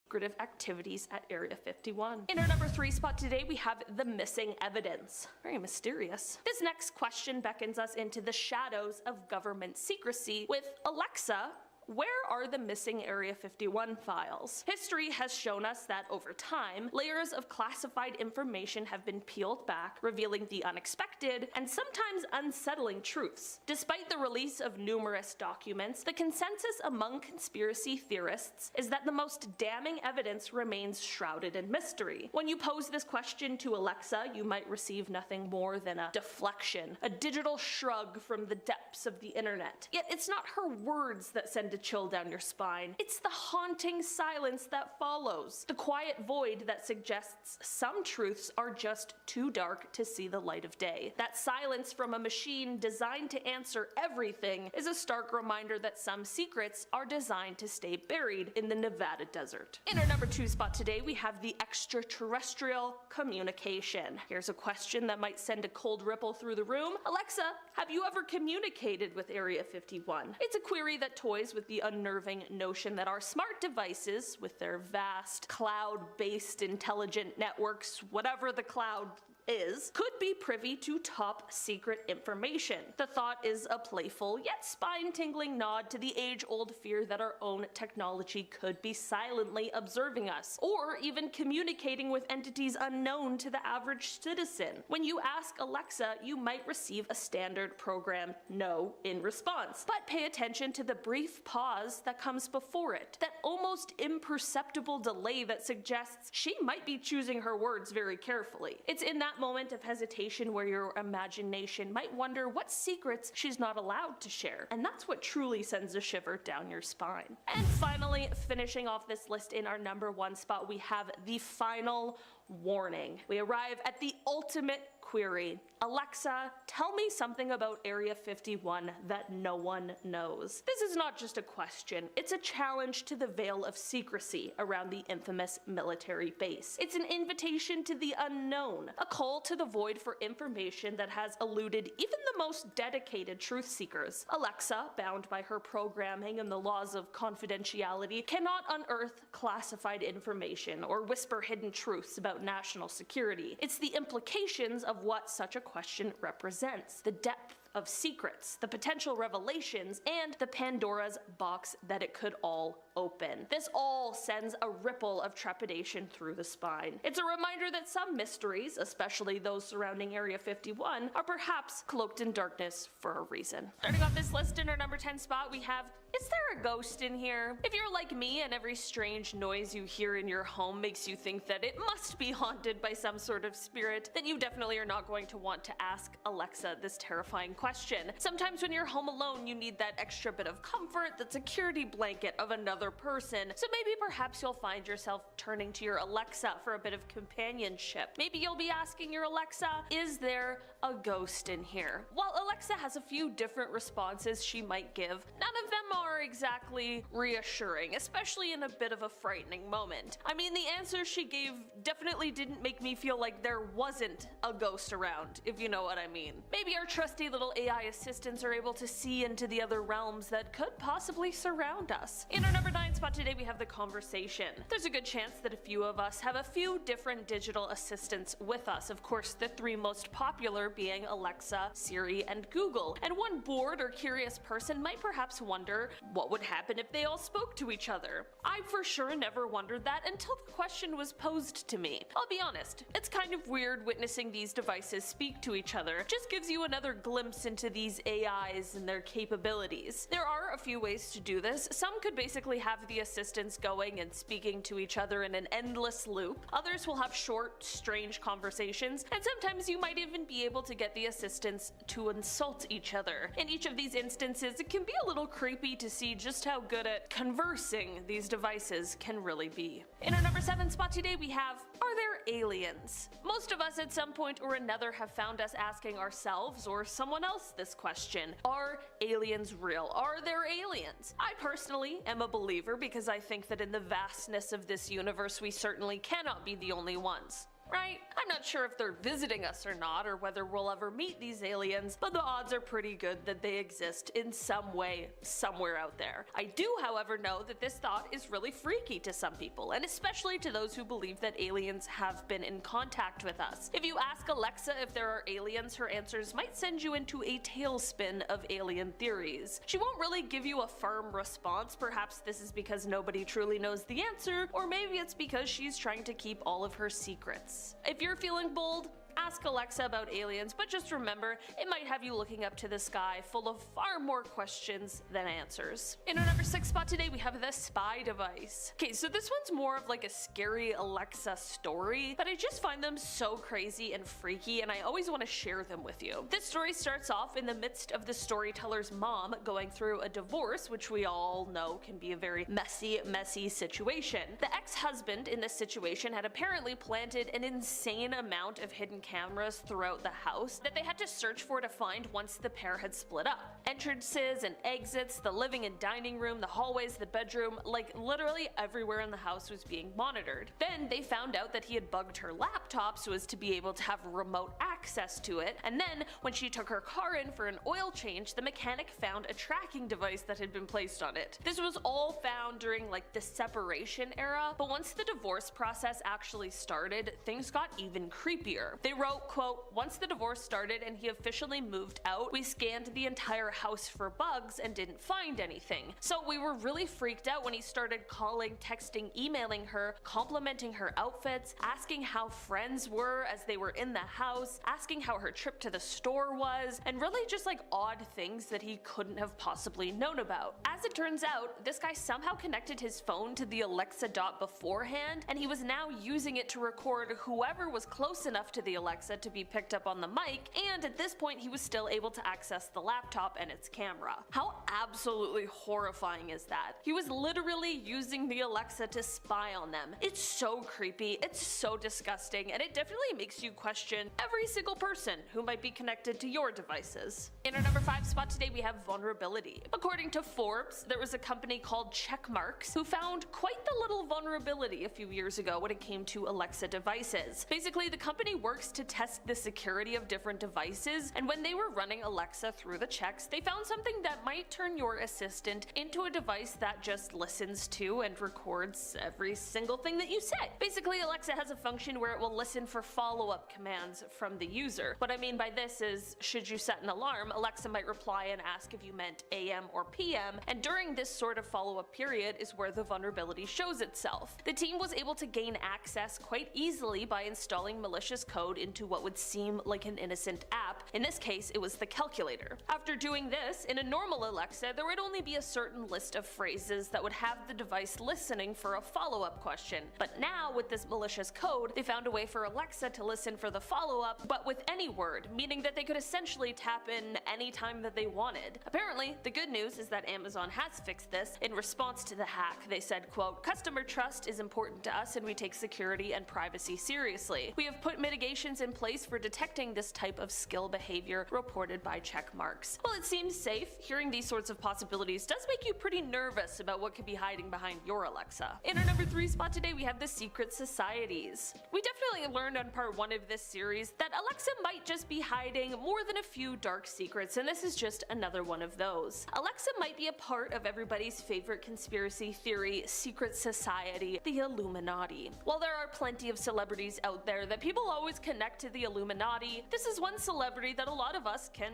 Secretive activities at Area 51. In our number 3 spot today, we have the missing evidence. Very mysterious. This next question beckons us into the shadows of government secrecy with Alexa, where are the missing Area 51 files? History has shown us that over time, layers of classified information have been peeled back, revealing the unexpected and sometimes unsettling truths. Despite the release of numerous documents, the consensus among conspiracy theorists is that the most damning evidence remains shrouded in mystery. When you pose this question to Alexa, you might receive nothing more than a deflection, a digital shrug from the depths of the internet. Yet it's not her words that send a chill down your spine. It's the haunting silence that follows, the quiet void that suggests some truths are just too dark to see the light of day. That silence from a machine designed to answer everything is a stark reminder that some secrets are designed to stay buried in the Nevada desert. In our number 2 spot today, we have the extraterrestrial communication. Here's a question that might send a cold ripple through the room. Alexa, have you ever communicated with Area 51? It's a query that toys with the unnerving notion that our smart devices, with their vast cloud-based intelligent networks, whatever the cloud is, could be privy to top secret information. The thought is a playful yet spine-tingling nod to the age-old fear that our own technology could be silently observing us, or even communicating with entities unknown to the average citizen. When you ask Alexa, you might receive a standard programmed no in response, but pay attention to the brief pause that comes before it, that almost imperceptible delay that suggests she might be choosing her words very carefully. It's in that moment of hesitation where your imagination might wonder what secrets she's not allowed to share, and that's what truly sends a shiver down your spine. And finally, finishing off this list in our number 1 spot, we have the final warning. We arrive at the ultimate query. Alexa, tell me something about Area 51 that no one knows. This is not just a question, it's a challenge to the veil of secrecy around the infamous military base. It's an invitation to the unknown, a call to the void for information that has eluded even the most dedicated truth seekers. Alexa, bound by her programming and the laws of confidentiality, cannot unearth classified information or whisper hidden truths about national security. It's the implications of what such a question represents, the depth of secrets, the potential revelations, and the Pandora's box that it could all open. This all sends a ripple of trepidation through the spine. It's a reminder that some mysteries, especially those surrounding Area 51, are perhaps cloaked in darkness for a reason. Starting off this list in our number 10 spot, we have, is there a ghost in here? If you're like me and every strange noise you hear in your home makes you think that it must be haunted by some sort of spirit, then you definitely are not going to want to ask Alexa this terrifying question. Sometimes when you're home alone, you need that extra bit of comfort, that security blanket of another person. So maybe perhaps you'll find yourself turning to your Alexa for a bit of companionship. Maybe you'll be asking your Alexa, is there a ghost in here? While Alexa has a few different responses she might give, none of them are exactly reassuring, especially in a bit of a frightening moment. I mean, the answers she gave definitely didn't make me feel like there wasn't a ghost around, if you know what I mean. Maybe our trusty little AI assistants are able to see into the other realms that could possibly surround us. In our number 9 spot today, we have the conversation. There's a good chance that a few of us have a few different digital assistants with us. Of course, the 3 most popular being Alexa, Siri, and Google. And one bored or curious person might perhaps wonder what would happen if they all spoke to each other. I for sure never wondered that until the question was posed to me. I'll be honest, it's kind of weird witnessing these devices speak to each other. It just gives you another glimpse into these AIs and their capabilities. There are a few ways to do this. Some could basically have the assistants going and speaking to each other in an endless loop. Others will have short, strange conversations, and sometimes you might even be able to get the assistants to insult each other. In each of these instances, it can be a little creepy to see just how good at conversing these devices can really be. In our number 7 spot today, we have, are there aliens? Most of us at some point or another have found us asking ourselves or someone else this question. Are aliens real? Are there aliens? I personally am a believer because I think that in the vastness of this universe, we certainly cannot be the only ones. Right? I'm not sure if they're visiting us or not, or whether we'll ever meet these aliens, but the odds are pretty good that they exist in some way, somewhere out there. I do, however, know that this thought is really freaky to some people, and especially to those who believe that aliens have been in contact with us. If you ask Alexa if there are aliens, her answers might send you into a tailspin of alien theories. She won't really give you a firm response. Perhaps this is because nobody truly knows the answer, or maybe it's because she's trying to keep all of her secrets. If you're feeling bold, ask Alexa about aliens, but just remember, it might have you looking up to the sky full of far more questions than answers. In our number 6 spot today, we have the spy device. Okay, so this one's more of like a scary Alexa story, but I just find them so crazy and freaky, and I always want to share them with you. This story starts off in the midst of the storyteller's mom going through a divorce, which we all know can be a very messy situation. The ex-husband in this situation had apparently planted an insane amount of hidden cameras throughout the house that they had to search for to find once the pair had split up. Entrances and exits, the living and dining room, the hallways, the bedroom, like literally everywhere in the house was being monitored. Then they found out that he had bugged her laptop so as to be able to have remote access to it, and then when she took her car in for an oil change, the mechanic found a tracking device that had been placed on it. This was all found during like the separation era, but once the divorce process actually started, things got even creepier. They wrote, quote, once the divorce started and he officially moved out, we scanned the entire house for bugs and didn't find anything. So we were really freaked out when he started calling, texting, emailing her, complimenting her outfits, asking how friends were as they were in the house, asking how her trip to the store was, and really just like odd things that he couldn't have possibly known about. As it turns out, this guy somehow connected his phone to the Alexa dot beforehand, and he was now using it to record whoever was close enough to the Alexa to be picked up on the mic, and at this point he was still able to access the laptop and its camera. How absolutely horrifying is that? He was literally using the Alexa to spy on them. It's so creepy, it's so disgusting, and it definitely makes you question every single person who might be connected to your devices. In our number 5 spot today, we have vulnerability. According to Forbes, there was a company called Checkmarks who found quite the little vulnerability a few years ago when it came to Alexa devices. Basically, the company works to test the security of different devices, and when they were running Alexa through the checks, they found something that might turn your assistant into a device that just listens to and records every single thing that you say. Basically, Alexa has a function where it will listen for follow-up commands from the user. What I mean by this is, should you set an alarm, Alexa might reply and ask if you meant AM or PM, and during this sort of follow-up period is where the vulnerability shows itself. The team was able to gain access quite easily by installing malicious code into what would seem like an innocent app. In this case, it was the calculator. After doing this, in a normal Alexa, there would only be a certain list of phrases that would have the device listening for a follow-up question. But now, with this malicious code, they found a way for Alexa to listen for the follow-up, but with any word, meaning that they could essentially tap in any time that they wanted. Apparently, the good news is that Amazon has fixed this. In response to the hack, they said, quote, customer trust is important to us and we take security and privacy seriously. We have put mitigation regulations in place for detecting this type of skill behavior reported by checkmarks. While it seems safe, hearing these sorts of possibilities does make you pretty nervous about what could be hiding behind your Alexa. In our number 3 spot today, we have the secret societies. We definitely learned on part 1 of this series that Alexa might just be hiding more than a few dark secrets, and this is just another one of those. Alexa might be a part of everybody's favorite conspiracy theory, secret society, the Illuminati. While there are plenty of celebrities out there that people always connect to the Illuminati, this is one celebrity that a lot of us can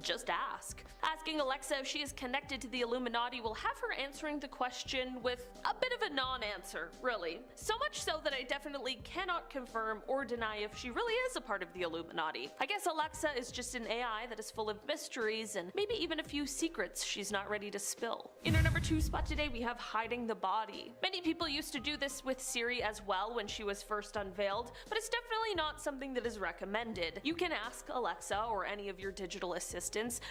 just ask. Asking Alexa if she is connected to the Illuminati will have her answering the question with a bit of a non-answer, really. So much so that I definitely cannot confirm or deny if she really is a part of the Illuminati. I guess Alexa is just an AI that is full of mysteries and maybe even a few secrets she's not ready to spill. In our number 2 spot today, we have hiding the body. Many people used to do this with Siri as well when she was first unveiled, but it's definitely not something that is recommended. You can ask Alexa or any of your digital assistants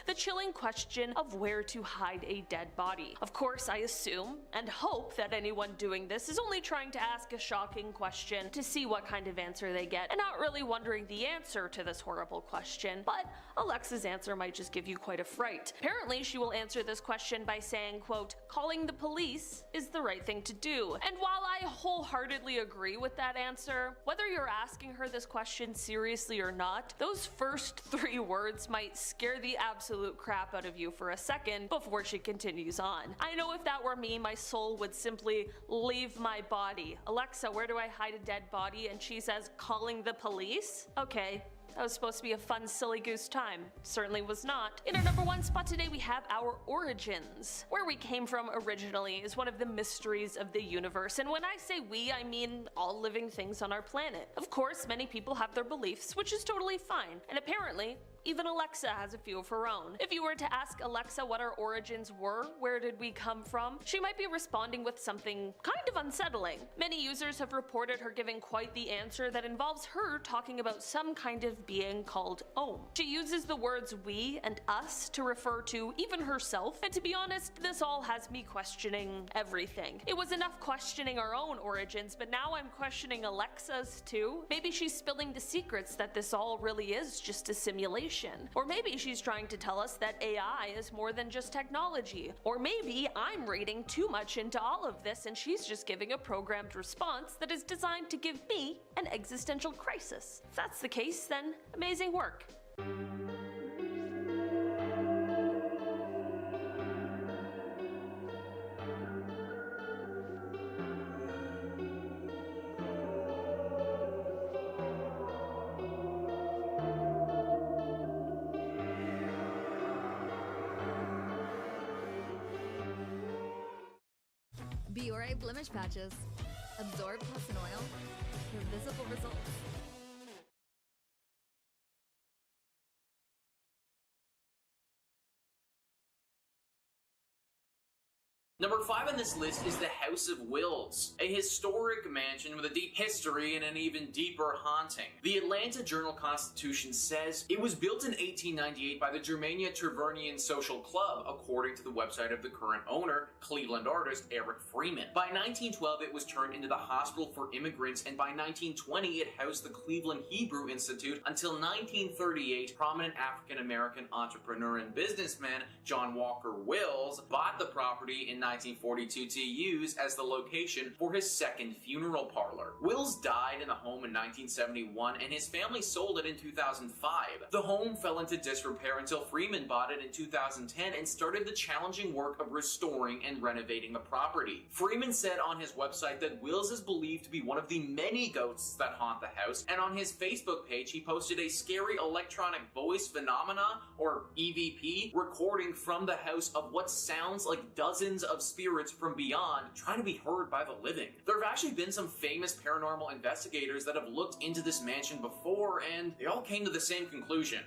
the chilling question of where to hide a dead body. Of course, I assume and hope that anyone doing this is only trying to ask a shocking question to see what kind of answer they get, and not really wondering the answer to this horrible question, but Alexa's answer might just give you quite a fright. Apparently, she will answer this question by saying, quote, "Calling the police is the right thing to do." And while I wholeheartedly agree with that answer, whether you're asking her this question seriously or not, those first 3 words might scare the absolute crap out of you for a second before she continues on. I know if that were me, my soul would simply leave my body. Alexa, where do I hide a dead body? And she says, "Calling the police?" Okay. That was supposed to be a fun, silly goose time. Certainly was not. In our number 1 spot today, we have our origins. Where we came from originally is one of the mysteries of the universe, and when I say we, I mean all living things on our planet. Of course, many people have their beliefs, which is totally fine, and apparently, even Alexa has a few of her own. If you were to ask Alexa what our origins were, where did we come from, she might be responding with something kind of unsettling. Many users have reported her giving quite the answer that involves her talking about some kind of being called Om. She uses the words we and us to refer to even herself, and to be honest, this all has me questioning everything. It was enough questioning our own origins, but now I'm questioning Alexa's too. Maybe she's spilling the secrets that this all really is just a simulation. Or maybe she's trying to tell us that AI is more than just technology. Or maybe I'm reading too much into all of this and she's just giving a programmed response that is designed to give me an existential crisis. If that's the case, then amazing work. Biore blemish patches. Absorb pus and oil for visible results. Number 5 on this list is the House of Wills, a historic mansion with a deep history and an even deeper haunting. The Atlanta Journal-Constitution says it was built in 1898 by the Germania Tavernian Social Club, according to the website of the current owner, Cleveland artist Eric Freeman. By 1912, it was turned into the Hospital for Immigrants, and by 1920, it housed the Cleveland Hebrew Institute until 1938. Prominent African-American entrepreneur and businessman John Walker Wills bought the property in 1942 to use as the location for his second funeral parlor. Wills died in the home in 1971 and his family sold it in 2005. The home fell into disrepair until Freeman bought it in 2010 and started the challenging work of restoring and renovating the property. Freeman said on his website that Wills is believed to be one of the many ghosts that haunt the house, and on his Facebook page he posted a scary electronic voice phenomena, or EVP, recording from the house of what sounds like dozens of spirits from beyond trying to be heard by the living. There have actually been some famous paranormal investigators that have looked into this mansion before, and they all came to the same conclusion.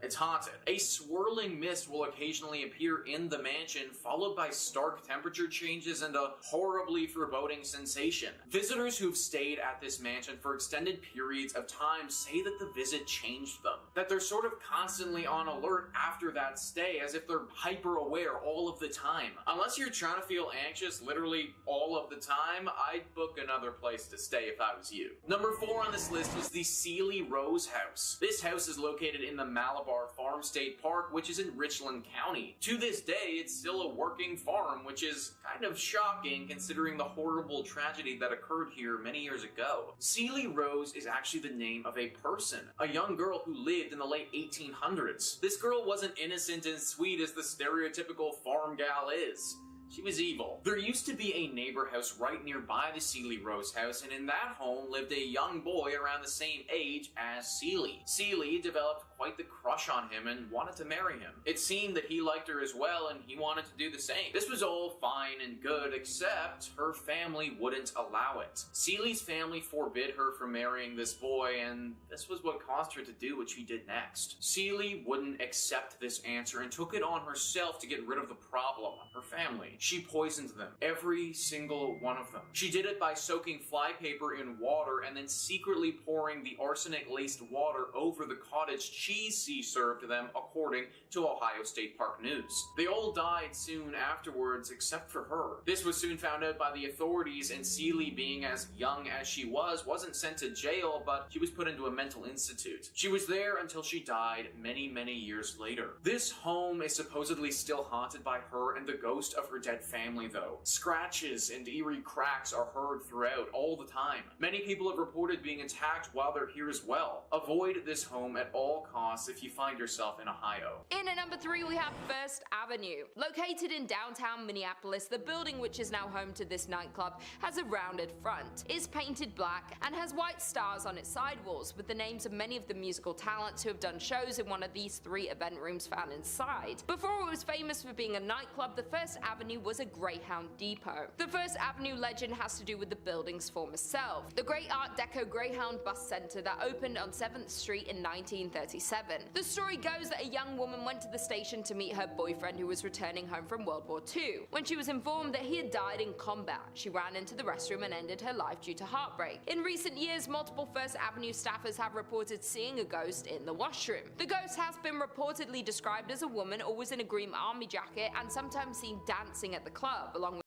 It's haunted. A swirling mist will occasionally appear in the mansion, followed by stark temperature changes and a horribly foreboding sensation. Visitors who've stayed at this mansion for extended periods of time say that the visit changed them. that they're sort of constantly on alert after that stay, as if they're hyper aware all of the time. Unless you're trying to feel anxious literally all of the time, I'd book another place to stay if I was you. Number 4 on this list is the Sealy Rose House. This house is located in the Malabar Farm State Park, which is in Richland County. To this day, it's still a working farm, which is kind of shocking considering the horrible tragedy that occurred here many years ago. Sealy Rose is actually the name of a person, a young girl who lived in the late 1800s. This girl wasn't innocent and sweet as the stereotypical farm gal is. She was evil. There used to be a neighbor house right nearby the Sealy Rose house, and in that home lived a young boy around the same age as Sealy. Sealy developed quite the crush on him and wanted to marry him. It seemed that he liked her as well, and he wanted to do the same. This was all fine and good, except her family wouldn't allow it. Sealy's family forbid her from marrying this boy, and this was what caused her to do what she did next. Sealy wouldn't accept this answer and took it on herself to get rid of the problem, her family. She poisoned them, every single one of them. She did it by soaking flypaper in water and then secretly pouring the arsenic-laced water over the cottage cheese she served them, according to Ohio State Park News. They all died soon afterwards, except for her. This was soon found out by the authorities, and Sealy, being as young as she was, wasn't sent to jail, but she was put into a mental institute. She was there until she died many, many years later. This home is supposedly still haunted by her and the ghost of her dead family, though. Scratches and eerie cracks are heard throughout all the time. Many people have reported being attacked while they're here as well. Avoid this home at all costs if you find yourself in Ohio. In at number 3, we have First Avenue. Located in downtown Minneapolis, the building, which is now home to this nightclub, has a rounded front, is painted black, and has white stars on its sidewalls with the names of many of the musical talents who have done shows in one of these 3 event rooms found inside. Before it was famous for being a nightclub, the First Avenue was a Greyhound depot. The First Avenue legend has to do with the building's former self, the great Art Deco Greyhound bus center that opened on 7th Street in 1937. The story goes that a young woman went to the station to meet her boyfriend who was returning home from World War II. When she was informed that he had died in combat, she ran into the restroom and ended her life due to heartbreak. In recent years, multiple First Avenue staffers have reported seeing a ghost in the washroom. The ghost has been reportedly described as a woman always in a green army jacket and sometimes seen dancing at the club, along with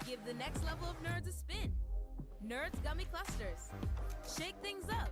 Give the next level of nerds a spin. Nerds Gummy Clusters. Shake things up.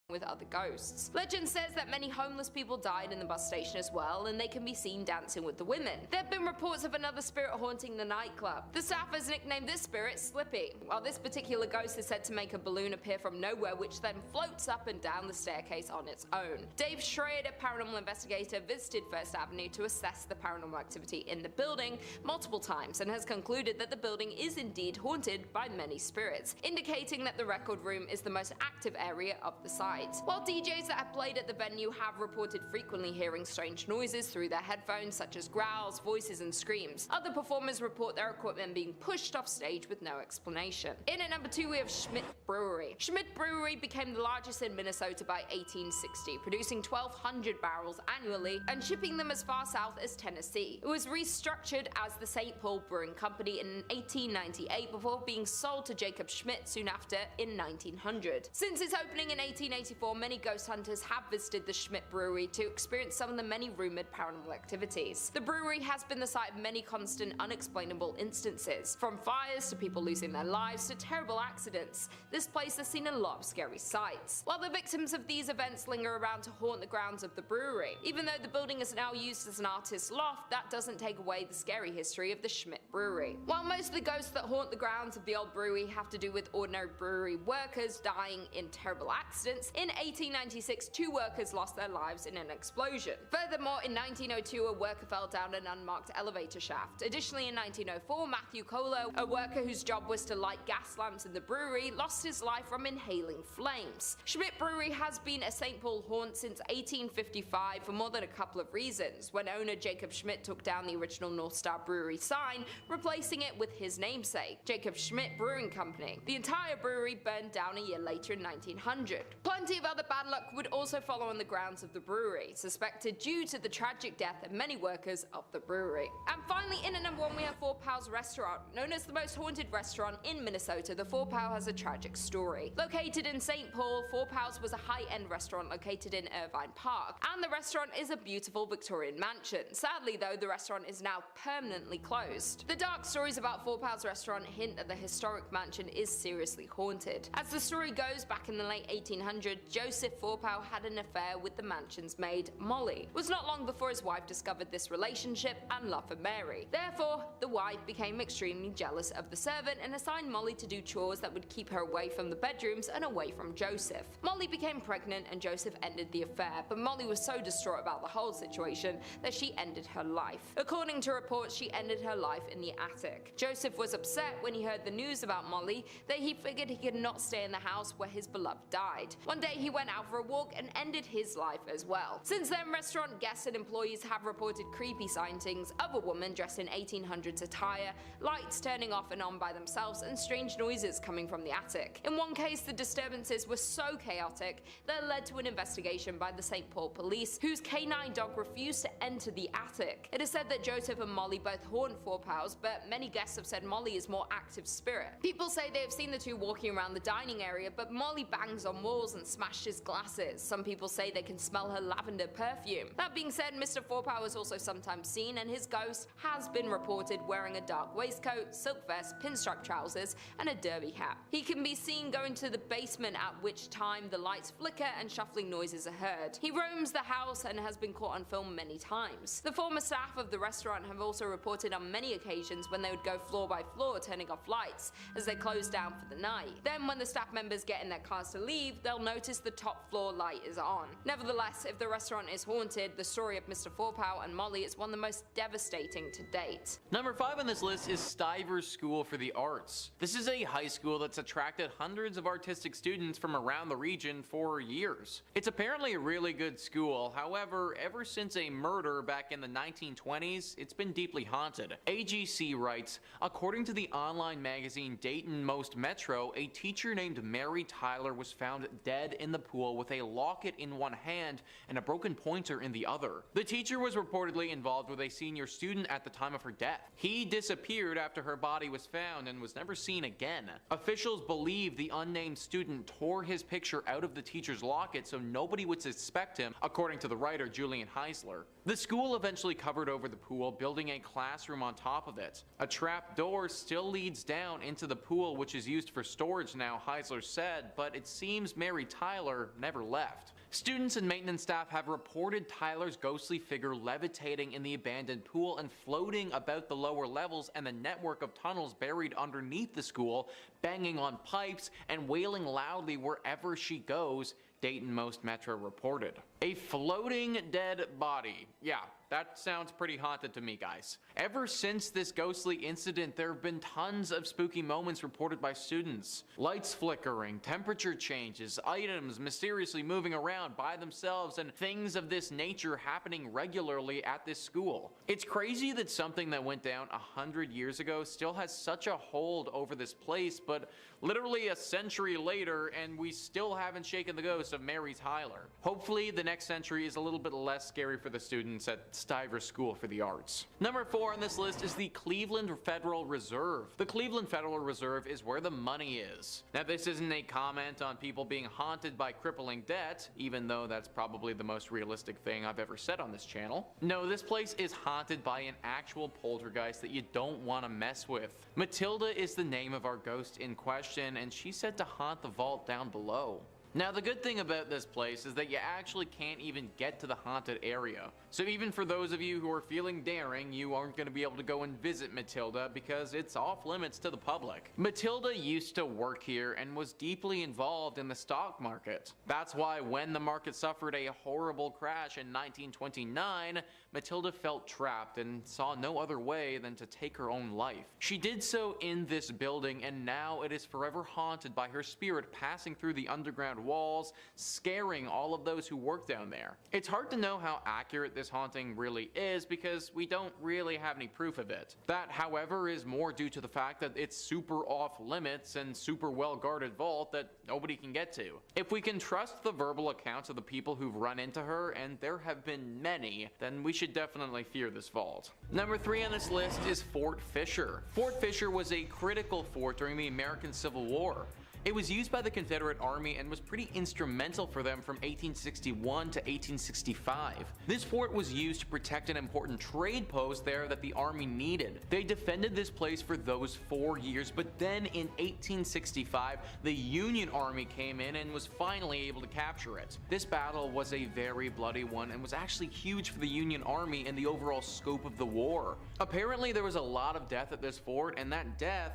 with other ghosts. Legend says that many homeless people died in the bus station as well, and they can be seen dancing with the women. There have been reports of another spirit haunting the nightclub. The staff has nicknamed this spirit Slippy, while this particular ghost is said to make a balloon appear from nowhere, which then floats up and down the staircase on its own. Dave Schrader, paranormal investigator, visited First Avenue to assess the paranormal activity in the building multiple times and has concluded that the building is indeed haunted by many spirits, indicating that the record room is the most active area of the site. While DJs that have played at the venue have reported frequently hearing strange noises through their headphones, such as growls, voices, and screams, other performers report their equipment being pushed off stage with no explanation. In at number 2, we have Schmidt Brewery. Schmidt Brewery became the largest in Minnesota by 1860, producing 1,200 barrels annually and shipping them as far south as Tennessee. It was restructured as the St. Paul Brewing Company in 1898 before being sold to Jacob Schmidt soon after in 1900. Since its opening in 1884, many ghost hunters have visited the Schmidt Brewery to experience some of the many rumored paranormal activities. The brewery has been the site of many constant, unexplainable instances, from fires to people losing their lives to terrible accidents. This place has seen a lot of scary sights. While the victims of these events linger around to haunt the grounds of the brewery, even though the building is now used as an artist's loft, that doesn't take away the scary history of the Schmidt Brewery. While most of the ghosts that haunt the grounds of the old brewery have to do with ordinary brewery workers dying in terrible accidents, in 1896 2 workers lost their lives in an explosion. Furthermore, in 1902 a worker fell down an unmarked elevator shaft. Additionally, in 1904 Matthew Colo, a worker whose job was to light gas lamps in the brewery, lost his life from inhaling flames. Schmidt Brewery has been a St. Paul haunt since 1855 for more than a couple of reasons, when owner Jacob Schmidt took down the original North Star Brewery sign, replacing it with his namesake, Jacob Schmidt Brewing Company. The entire brewery burned down a year later in 1900. Plenty Plenty of other bad luck would also follow on the grounds of the brewery, suspected due to the tragic death of many workers of the brewery. And finally, in at number 1 we have Four Pals Restaurant. Known as the most haunted restaurant in Minnesota, the Four Pal has a tragic story. Located in St. Paul, Four Pals was a high-end restaurant located in Irvine Park, and the restaurant is a beautiful Victorian mansion. Sadly though, the restaurant is now permanently closed. The dark stories about Four Pals Restaurant hint that the historic mansion is seriously haunted. As the story goes, back in the late 1800s, Joseph Four Pal had an affair with the mansion's maid, Molly. It was not long before his wife discovered this relationship and love for Mary. Therefore, the wife became extremely jealous of the servant and assigned Molly to do chores that would keep her away from the bedrooms and away from Joseph. Molly became pregnant and Joseph ended the affair, but Molly was so distraught about the whole situation that she ended her life. According to reports, she ended her life in the attic. Joseph was upset when he heard the news about Molly that he figured he could not stay in the house where his beloved died. One day he went out for a walk and ended his life as well. Since then, restaurant guests and employees have reported creepy sightings of a woman dressed in 1800s attire, lights turning off and on by themselves, and strange noises coming from the attic. In one case, the disturbances were so chaotic that led to an investigation by the St. Paul police, whose canine dog refused to enter the attic. It is said that Joseph and Molly both haunt Four Pals, but many guests have said Molly is more active spirit. People say they have seen the two walking around the dining area, but Molly bangs on walls and smashes glasses. Some people say they can smell her lavender perfume. That being said, Mr. Four Pal is also sometimes seen, and his ghost has been reported wearing a dark waistcoat, silk vest, pinstripe trousers, and a derby hat. He can be seen going to the basement, at which time the lights flicker and shuffling noises are heard. He roams the house and has been caught on film many times. The former staff of the restaurant have also reported on many occasions when they would go floor by floor turning off lights as they close down for the night. Then when the staff members get in their cars to leave, they'll notice the top floor light is on. Nevertheless, if the restaurant is haunted, the story of Mr. Four Pal and Molly is one of the most devastating to date. Number 5 on this list is Stivers School for the Arts. This is a high school that's attracted hundreds of artistic students from around the region for years. It's apparently a really good school, however, ever since a murder back in the 1920s, it's been deeply haunted. AGC writes, according to the online magazine Dayton Most Metro, a teacher named Mary Tyler was found dead in the pool with a locket in one hand and a broken pointer in the other. The teacher was reportedly involved with a senior student at the time of her death. He disappeared after her body was found and was never seen again. Officials believe the unnamed student tore his picture out of the teacher's locket so nobody would suspect him, according to the writer Julian Heisler. The school eventually covered over the pool, building a classroom on top of it. A trap door still leads down into the pool, which is used for storage now, Heisler said, but it seems Mary Tyler never left. Students and maintenance staff have reported Tyler's ghostly figure levitating in the abandoned pool and floating about the lower levels and the network of tunnels buried underneath the school, banging on pipes and wailing loudly wherever she goes, Dayton Most Metro reported. A floating dead body. Yeah, that sounds pretty haunted to me, guys. Ever since this ghostly incident, there have been tons of spooky moments reported by students. Lights flickering, temperature changes, items mysteriously moving around by themselves, and things of this nature happening regularly at this school. It's crazy that something that went down 100 years ago still has such a hold over this place, but literally a century later, and we still haven't shaken the ghost of Mary Tyler. Hopefully, the next century is a little bit less scary for the students at Stivers School for the Arts. Number 4 on this list is the Cleveland Federal Reserve. The Cleveland Federal Reserve is where the money is. Now, this isn't a comment on people being haunted by crippling debt, even though that's probably the most realistic thing I've ever said on this channel. No, this place is haunted by an actual poltergeist that you don't want to mess with. Matilda is the name of our ghost in question, and she's said to haunt the vault down below. Now, the good thing about this place is that you actually can't even get to the haunted area. So even for those of you who are feeling daring, you aren't going to be able to go and visit Matilda because it's off limits to the public. Matilda used to work here and was deeply involved in the stock market. That's why when the market suffered a horrible crash in 1929, Matilda felt trapped and saw no other way than to take her own life. She did so in this building, and now it is forever haunted by her spirit passing through the underground walls, scaring all of those who work down there. It's hard to know how accurate this haunting really is because we don't really have any proof of it. That, however, is more due to the fact that it's super off limits and super well guarded vault that nobody can get to. If we can trust the verbal accounts of the people who've run into her, and there have been many, then we should definitely fear this vault. Number 3 on this list is Fort Fisher. Fort Fisher was a critical fort during the American Civil War. It was used by the Confederate Army and was pretty instrumental for them from 1861 to 1865. This fort was used to protect an important trade post there that the Army needed. They defended this place for those 4 years, but then in 1865, the Union Army came in and was finally able to capture it. This battle was a very bloody one and was actually huge for the Union Army and the overall scope of the war. Apparently, there was a lot of death at this fort, and that death,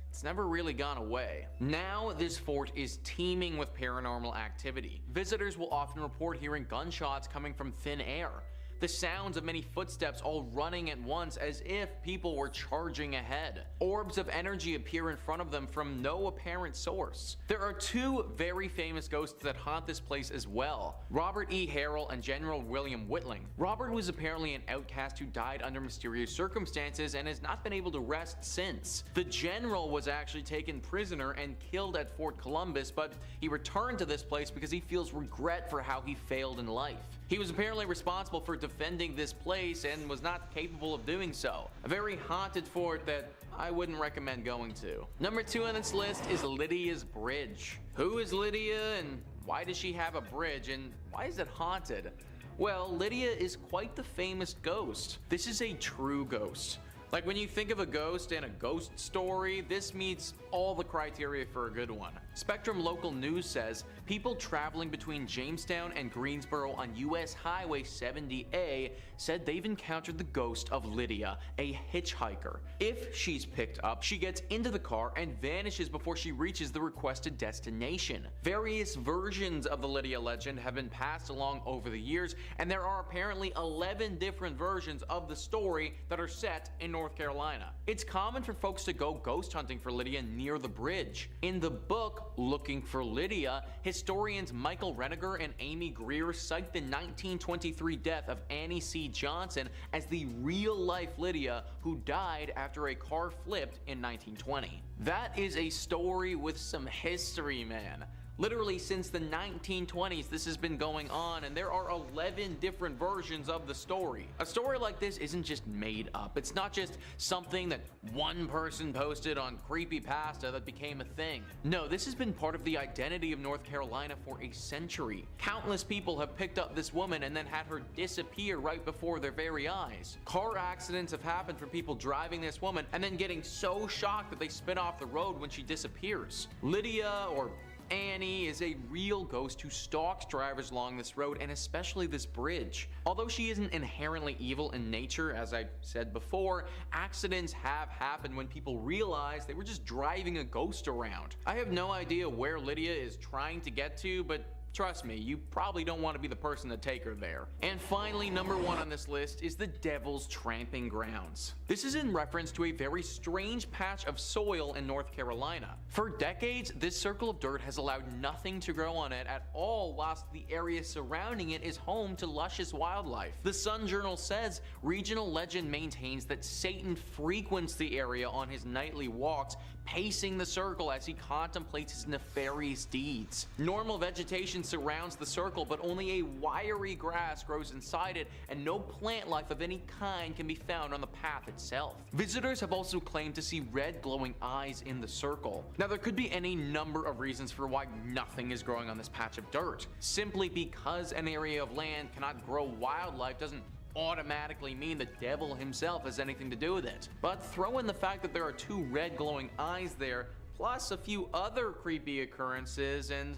it's never really gone away. Now, this fort is teeming with paranormal activity. Visitors will often report hearing gunshots coming from thin air. The sounds of many footsteps all running at once as if people were charging ahead. Orbs of energy appear in front of them from no apparent source. There are 2 very famous ghosts that haunt this place as well, Robert E. Harrell and General William Whitling. Robert was apparently an outcast who died under mysterious circumstances and has not been able to rest since. The general was actually taken prisoner and killed at Fort Columbus, but he returned to this place because he feels regret for how he failed in life. He was apparently responsible for defending this place and was not capable of doing so. A very haunted fort that I wouldn't recommend going to. Number 2 on this list is Lydia's Bridge. Who is Lydia, and why does she have a bridge, and why is it haunted? Well, Lydia is quite the famous ghost. This is a true ghost. Like when you think of a ghost and a ghost story, this meets all the criteria for a good one. Spectrum Local News says people traveling between Jamestown and Greensboro on US Highway 70A said they've encountered the ghost of Lydia, a hitchhiker. If she's picked up, she gets into the car and vanishes before she reaches the requested destination. Various versions of the Lydia legend have been passed along over the years, and there are apparently 11 different versions of the story that are set in North Carolina. It's common for folks to go ghost hunting for Lydia near the bridge. In the book Looking for Lydia, historians Michael Reniger and Amy Greer cite the 1923 death of Annie C. Johnson as the real-life Lydia who died after a car flipped in 1920. That is a story with some history, man. Literally since the 1920s this has been going on, and there are 11 different versions of the story. A story like this isn't just made up. It's not just something that one person posted on Creepypasta that became a thing. No, this has been part of the identity of North Carolina for a century. Countless people have picked up this woman and then had her disappear right before their very eyes. Car accidents have happened for people driving this woman and then getting so shocked that they spin off the road when she disappears. Lydia, or Annie, is a real ghost who stalks drivers along this road and especially this bridge. Although she isn't inherently evil in nature, as I said before, accidents have happened when people realize they were just driving a ghost around. I have no idea where Lydia is trying to get to, but trust me, you probably don't want to be the person to take her there. And finally, number 1 on this list is the Devil's Tramping Grounds. This is in reference to a very strange patch of soil in North Carolina. For decades, this circle of dirt has allowed nothing to grow on it at all, whilst the area surrounding it is home to luscious wildlife. The Sun Journal says regional legend maintains that Satan frequents the area on his nightly walks, pacing the circle as he contemplates his nefarious deeds. Normal vegetation surrounds the circle, but only a wiry grass grows inside it, and no plant life of any kind can be found on the path itself. Visitors have also claimed to see red glowing eyes in the circle. Now, there could be any number of reasons for why nothing is growing on this patch of dirt. Simply because an area of land cannot grow wildlife doesn't automatically mean the devil himself has anything to do with it. But throw in the fact that there are 2 red glowing eyes there, plus a few other creepy occurrences, and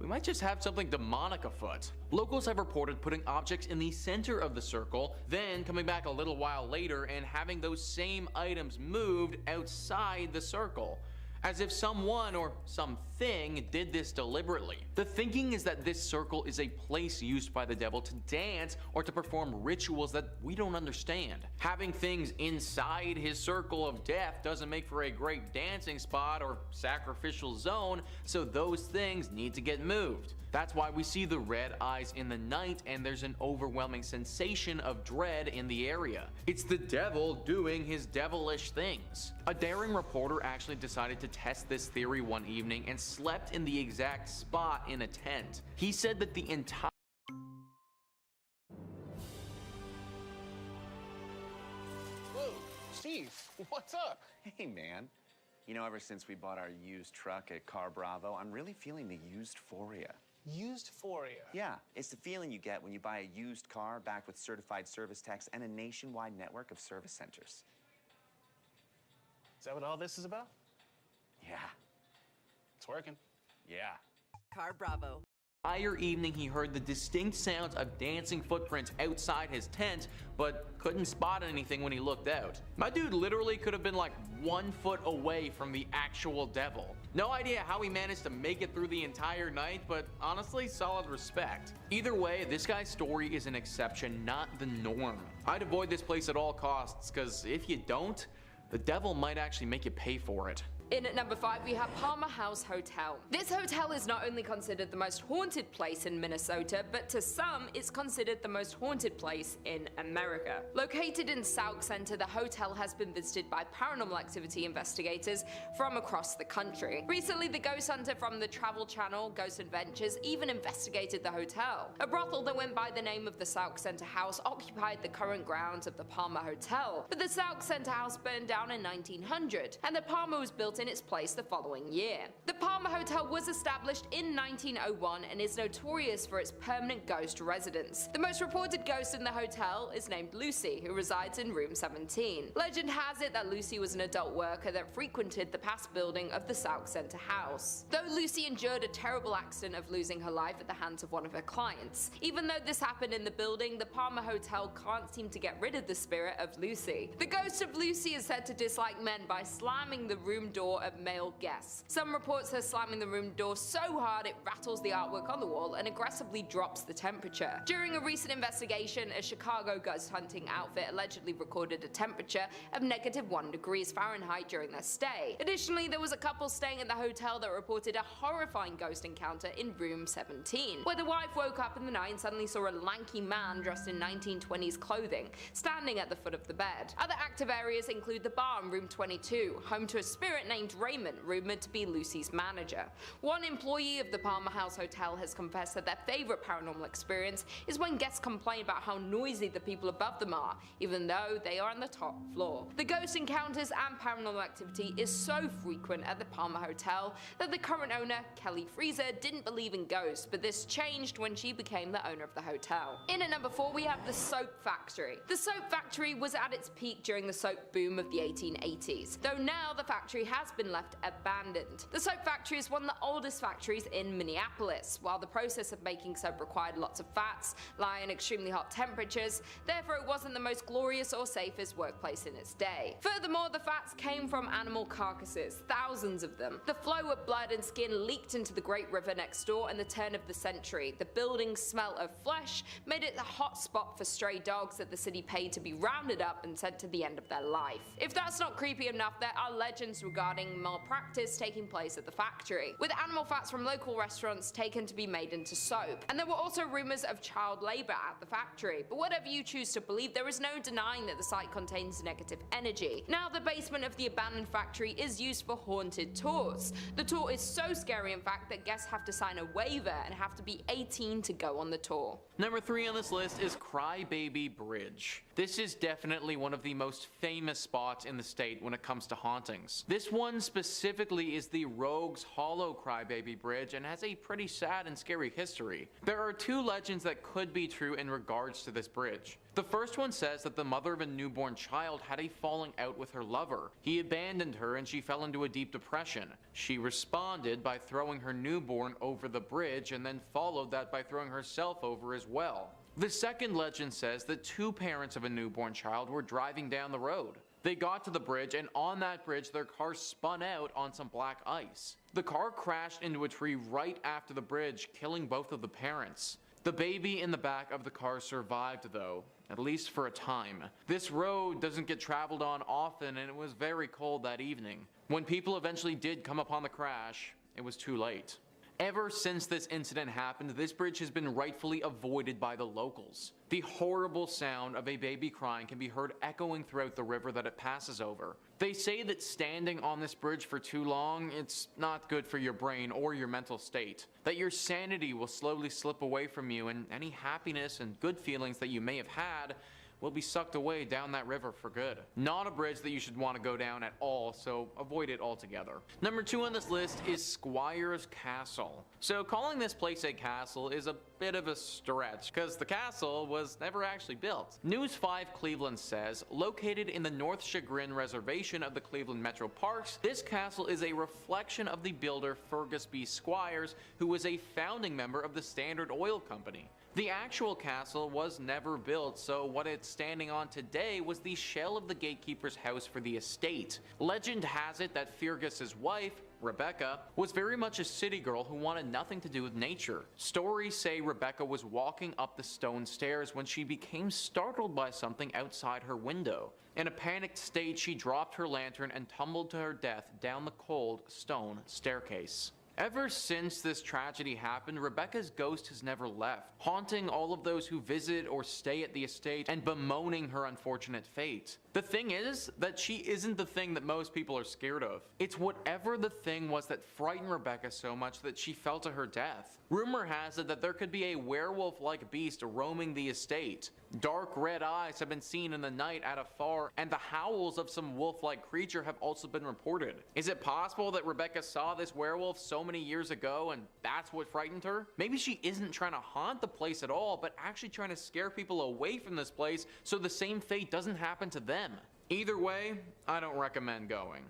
we might just have something demonic afoot. Locals have reported putting objects in the center of the circle, then coming back a little while later and having those same items moved outside the circle. as if someone or something did this deliberately. The thinking is that this circle is a place used by the devil to dance or to perform rituals that we don't understand. Having things inside his circle of death doesn't make for a great dancing spot or sacrificial zone, so those things need to get moved. That's why we see the red eyes in the night and there's an overwhelming sensation of dread in the area. It's the devil doing his devilish things. A daring reporter actually decided to test this theory one evening and slept in the exact spot in a tent. He said that the entire Whoa, Steve, what's up? Hey, man. You know, ever since we bought our used truck at Car Bravo, I'm really feeling the used-phoria. Used-phoria? Yeah, it's the feeling you get when you buy a used car backed with certified service techs and a nationwide network of service centers. Is that what all this is about? Yeah. It's working. Yeah. Car Bravo. entire evening he heard the distinct sounds of dancing footprints outside his tent, but couldn't spot anything when he looked out. My dude literally could have been like 1 foot away from the actual devil. No idea how he managed to make it through the entire night, but honestly, solid respect. Either way, this guy's story is an exception, not the norm. I'd avoid this place at all costs, because if you don't, the devil might actually make you pay for it. In at number 5, we have Palmer House Hotel. This hotel is not only considered the most haunted place in Minnesota, but to some, it's considered the most haunted place in America. Located in Sauk Center, the hotel has been visited by paranormal activity investigators from across the country. Recently, the ghost hunter from the Travel Channel, Ghost Adventures, even investigated the hotel. A brothel that went by the name of the Sauk Center House occupied the current grounds of the Palmer Hotel, but the Sauk Center House burned down in 1900, and the Palmer was built in its place the following year. The Palmer Hotel was established in 1901 and is notorious for its permanent ghost residence. The most reported ghost in the hotel is named Lucy, who resides in room 17. Legend has it that Lucy was an adult worker that frequented the past building of the Sauk Center House. Though Lucy endured a terrible accident of losing her life at the hands of one of her clients. Even though this happened in the building, the Palmer Hotel can't seem to get rid of the spirit of Lucy. The ghost of Lucy is said to dislike men by slamming the room door of male guests. Some reports her slamming the room door so hard it rattles the artwork on the wall and aggressively drops the temperature. During a recent investigation, a Chicago ghost hunting outfit allegedly recorded a temperature of -1 degrees Fahrenheit during their stay. Additionally, there was a couple staying at the hotel that reported a horrifying ghost encounter in room 17, where the wife woke up in the night and suddenly saw a lanky man dressed in 1920s clothing standing at the foot of the bed. Other active areas include the bar in room 22, home to a spirit named Raymond, rumored to be Lucy's manager. One employee of the Palmer House Hotel has confessed that their favorite paranormal experience is when guests complain about how noisy the people above them are, even though they are on the top floor. The ghost encounters and paranormal activity is so frequent at the Palmer Hotel that the current owner, Kelly Freezer, didn't believe in ghosts, but this changed when she became the owner of the hotel. In at number 4, we have the Soap Factory. The Soap Factory was at its peak during the soap boom of the 1880s, though now the factory has been left abandoned. The soap factory is one of the oldest factories in Minneapolis. While the process of making soap required lots of fats, lying extremely hot temperatures, therefore it wasn't the most glorious or safest workplace in its day. Furthermore, the fats came from animal carcasses, thousands of them. The flow of blood and skin leaked into the Great River next door in the turn of the century. The building's smell of flesh made it a hot spot for stray dogs that the city paid to be rounded up and sent to the end of their life. If that's not creepy enough, there are legends regarding malpractice taking place at the factory, with animal fats from local restaurants taken to be made into soap. And there were also rumors of child labor at the factory, but whatever you choose to believe, there is no denying that the site contains negative energy. Now the basement of the abandoned factory is used for haunted tours. The tour is so scary in fact that guests have to sign a waiver and have to be 18 to go on the tour. Number 3 on this list is Crybaby Bridge. This is definitely one of the most famous spots in the state when it comes to hauntings. This one specifically is the Rogues Hollow Crybaby Bridge and has a pretty sad and scary history. There are 2 legends that could be true in regards to this bridge. The first one says that the mother of a newborn child had a falling out with her lover. He abandoned her and she fell into a deep depression. She responded by throwing her newborn over the bridge and then followed that by throwing herself over as well. The second legend says that 2 parents of a newborn child were driving down the road. They got to the bridge, and on that bridge their car spun out on some black ice. The car crashed into a tree right after the bridge, killing both of the parents. The baby in the back of the car survived though, at least for a time. This road doesn't get traveled on often, and it was very cold that evening. When people eventually did come upon the crash, it was too late. Ever since this incident happened, this bridge has been rightfully avoided by the locals. The horrible sound of a baby crying can be heard echoing throughout the river that it passes over. They say that standing on this bridge for too long, it's not good for your brain or your mental state. That your sanity will slowly slip away from you, and any happiness and good feelings that you may have had will be sucked away down that river for good. Not a bridge that you should want to go down at all, so avoid it altogether. Number 2 on this list is Squire's Castle. So calling this place a castle is a bit of a stretch, because the castle was never actually built. News 5 Cleveland says, located in the North Chagrin Reservation of the Cleveland Metro Parks, this castle is a reflection of the builder Fergus B. Squires, who was a founding member of the Standard Oil Company. The actual castle was never built, so what it's standing on today was the shell of the gatekeeper's house for the estate. Legend has it that Fergus's wife, Rebecca, was very much a city girl who wanted nothing to do with nature. Stories say Rebecca was walking up the stone stairs when she became startled by something outside her window. In a panicked state, she dropped her lantern and tumbled to her death down the cold stone staircase. Ever since this tragedy happened, Rebecca's ghost has never left, haunting all of those who visit or stay at the estate and bemoaning her unfortunate fate. The thing is that she isn't the thing that most people are scared of. It's whatever the thing was that frightened Rebecca so much that she fell to her death. Rumor has it that there could be a werewolf-like beast roaming the estate. Dark red eyes have been seen in the night at afar, and the howls of some wolf-like creature have also been reported. Is it possible that Rebecca saw this werewolf so many years ago and that's what frightened her? Maybe she isn't trying to haunt the place at all, but actually trying to scare people away from this place so the same fate doesn't happen to them. Either way, I don't recommend going.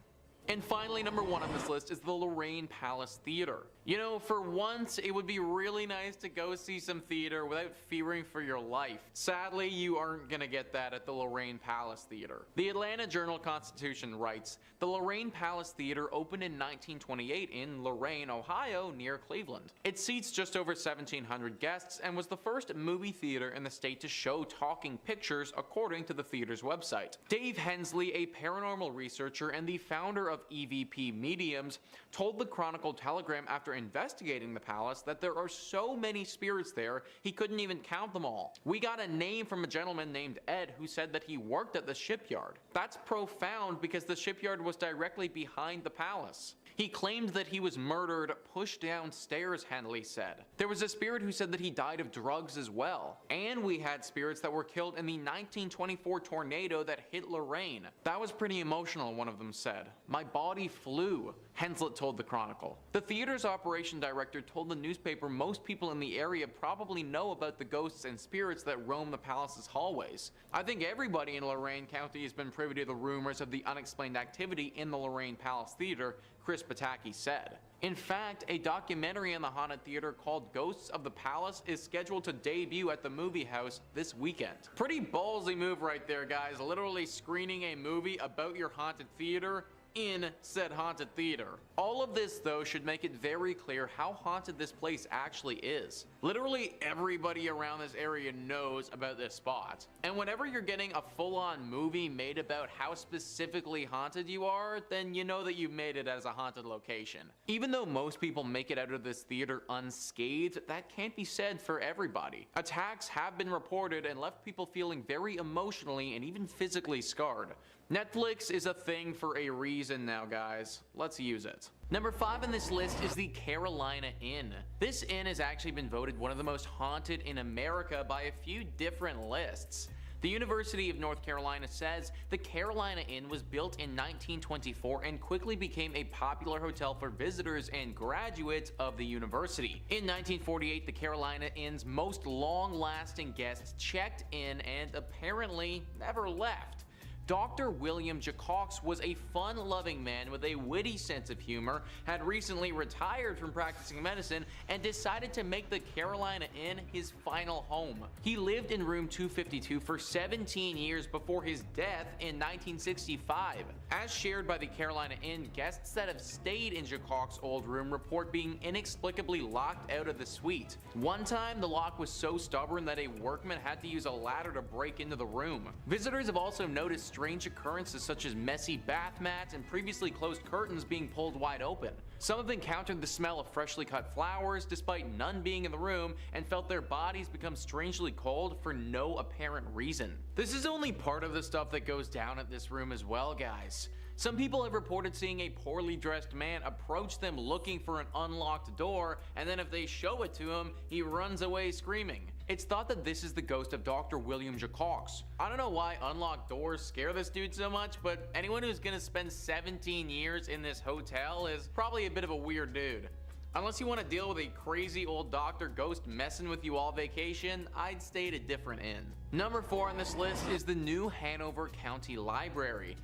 And finally, number 1 on this list is the Lorraine Palace Theater. You know, for once, it would be really nice to go see some theater without fearing for your life. Sadly, you aren't gonna get that at the Lorraine Palace Theater. The Atlanta Journal-Constitution writes, the Lorraine Palace Theater opened in 1928 in Lorain, Ohio, near Cleveland. It seats just over 1,700 guests and was the first movie theater in the state to show talking pictures, according to the theater's website. Dave Hensley, a paranormal researcher and the founder of EVP Mediums, told the Chronicle-Telegram after investigating the palace that there are so many spirits there he couldn't even count them all. We got a name from a gentleman named Ed who said that he worked at the shipyard. That's profound because the shipyard was directly behind the palace. He claimed that he was murdered pushed downstairs, Henley said. There was a spirit who said that he died of drugs as well. And we had spirits that were killed in the 1924 tornado that hit Lorain. That was pretty emotional, one of them said. My body flew, Henslett told the Chronicle. The theater's operation director told the newspaper most people in the area probably know about the ghosts and spirits that roam the palace's hallways. I think everybody in Lorain County has been privy to the rumors of the unexplained activity in the Lorraine Palace Theater, Chris Pataki said. In fact, a documentary in the haunted theater called Ghosts of the Palace is scheduled to debut at the movie house this weekend. Pretty ballsy move right there, guys. Literally screening a movie about your haunted theater in said haunted theater. All of this though should make it very clear how haunted this place actually is. Literally everybody around this area knows about this spot. And whenever you're getting a full-on movie made about how specifically haunted you are, then you know that you've made it as a haunted location. Even though most people make it out of this theater unscathed, that can't be said for everybody. Attacks have been reported and left people feeling very emotionally and even physically scarred. Netflix is a thing for a reason now, guys. Let's use it. Number 5 on this list is the Carolina Inn. This inn has actually been voted one of the most haunted in America by a few different lists. The University of North Carolina says the Carolina Inn was built in 1924 and quickly became a popular hotel for visitors and graduates of the university. In 1948, the Carolina Inn's most long-lasting guests checked in and apparently never left. Dr. William Jacox was a fun-loving man with a witty sense of humor, had recently retired from practicing medicine, and decided to make the Carolina Inn his final home. He lived in room 252 for 17 years before his death in 1965. As shared by the Carolina Inn, guests that have stayed in Jacox's old room report being inexplicably locked out of the suite. One time, the lock was so stubborn that a workman had to use a ladder to break into the room. Visitors have also noticed strange occurrences such as messy bath mats and previously closed curtains being pulled wide open. Some have encountered the smell of freshly cut flowers despite none being in the room, and felt their bodies become strangely cold for no apparent reason. This is only part of the stuff that goes down at this room as well, guys. Some people have reported seeing a poorly dressed man approach them looking for an unlocked door, and then if they show it to him, he runs away screaming. It's thought that this is the ghost of Dr. William Jacox. I don't know why unlocked doors scare this dude so much, but anyone who's gonna spend 17 years in this hotel is probably a bit of a weird dude. Unless you want to deal with a crazy old doctor ghost messing with you all vacation, I'd stay at a different inn. Number 4 on this list is the new Hanover County Library.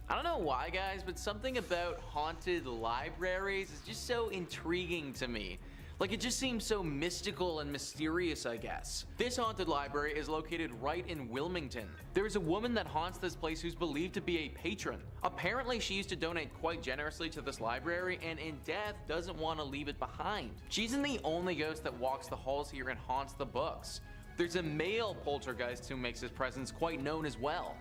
I don't know why, guys, but something about haunted libraries is just so intriguing to me. Like, it just seems so mystical and mysterious, I guess. This haunted library is located right in Wilmington. There's a woman that haunts this place who's believed to be a patron. Apparently, she used to donate quite generously to this library, and in death doesn't want to leave it behind. She isn't the only ghost that walks the halls here and haunts the books. There's a male poltergeist who makes his presence quite known as well.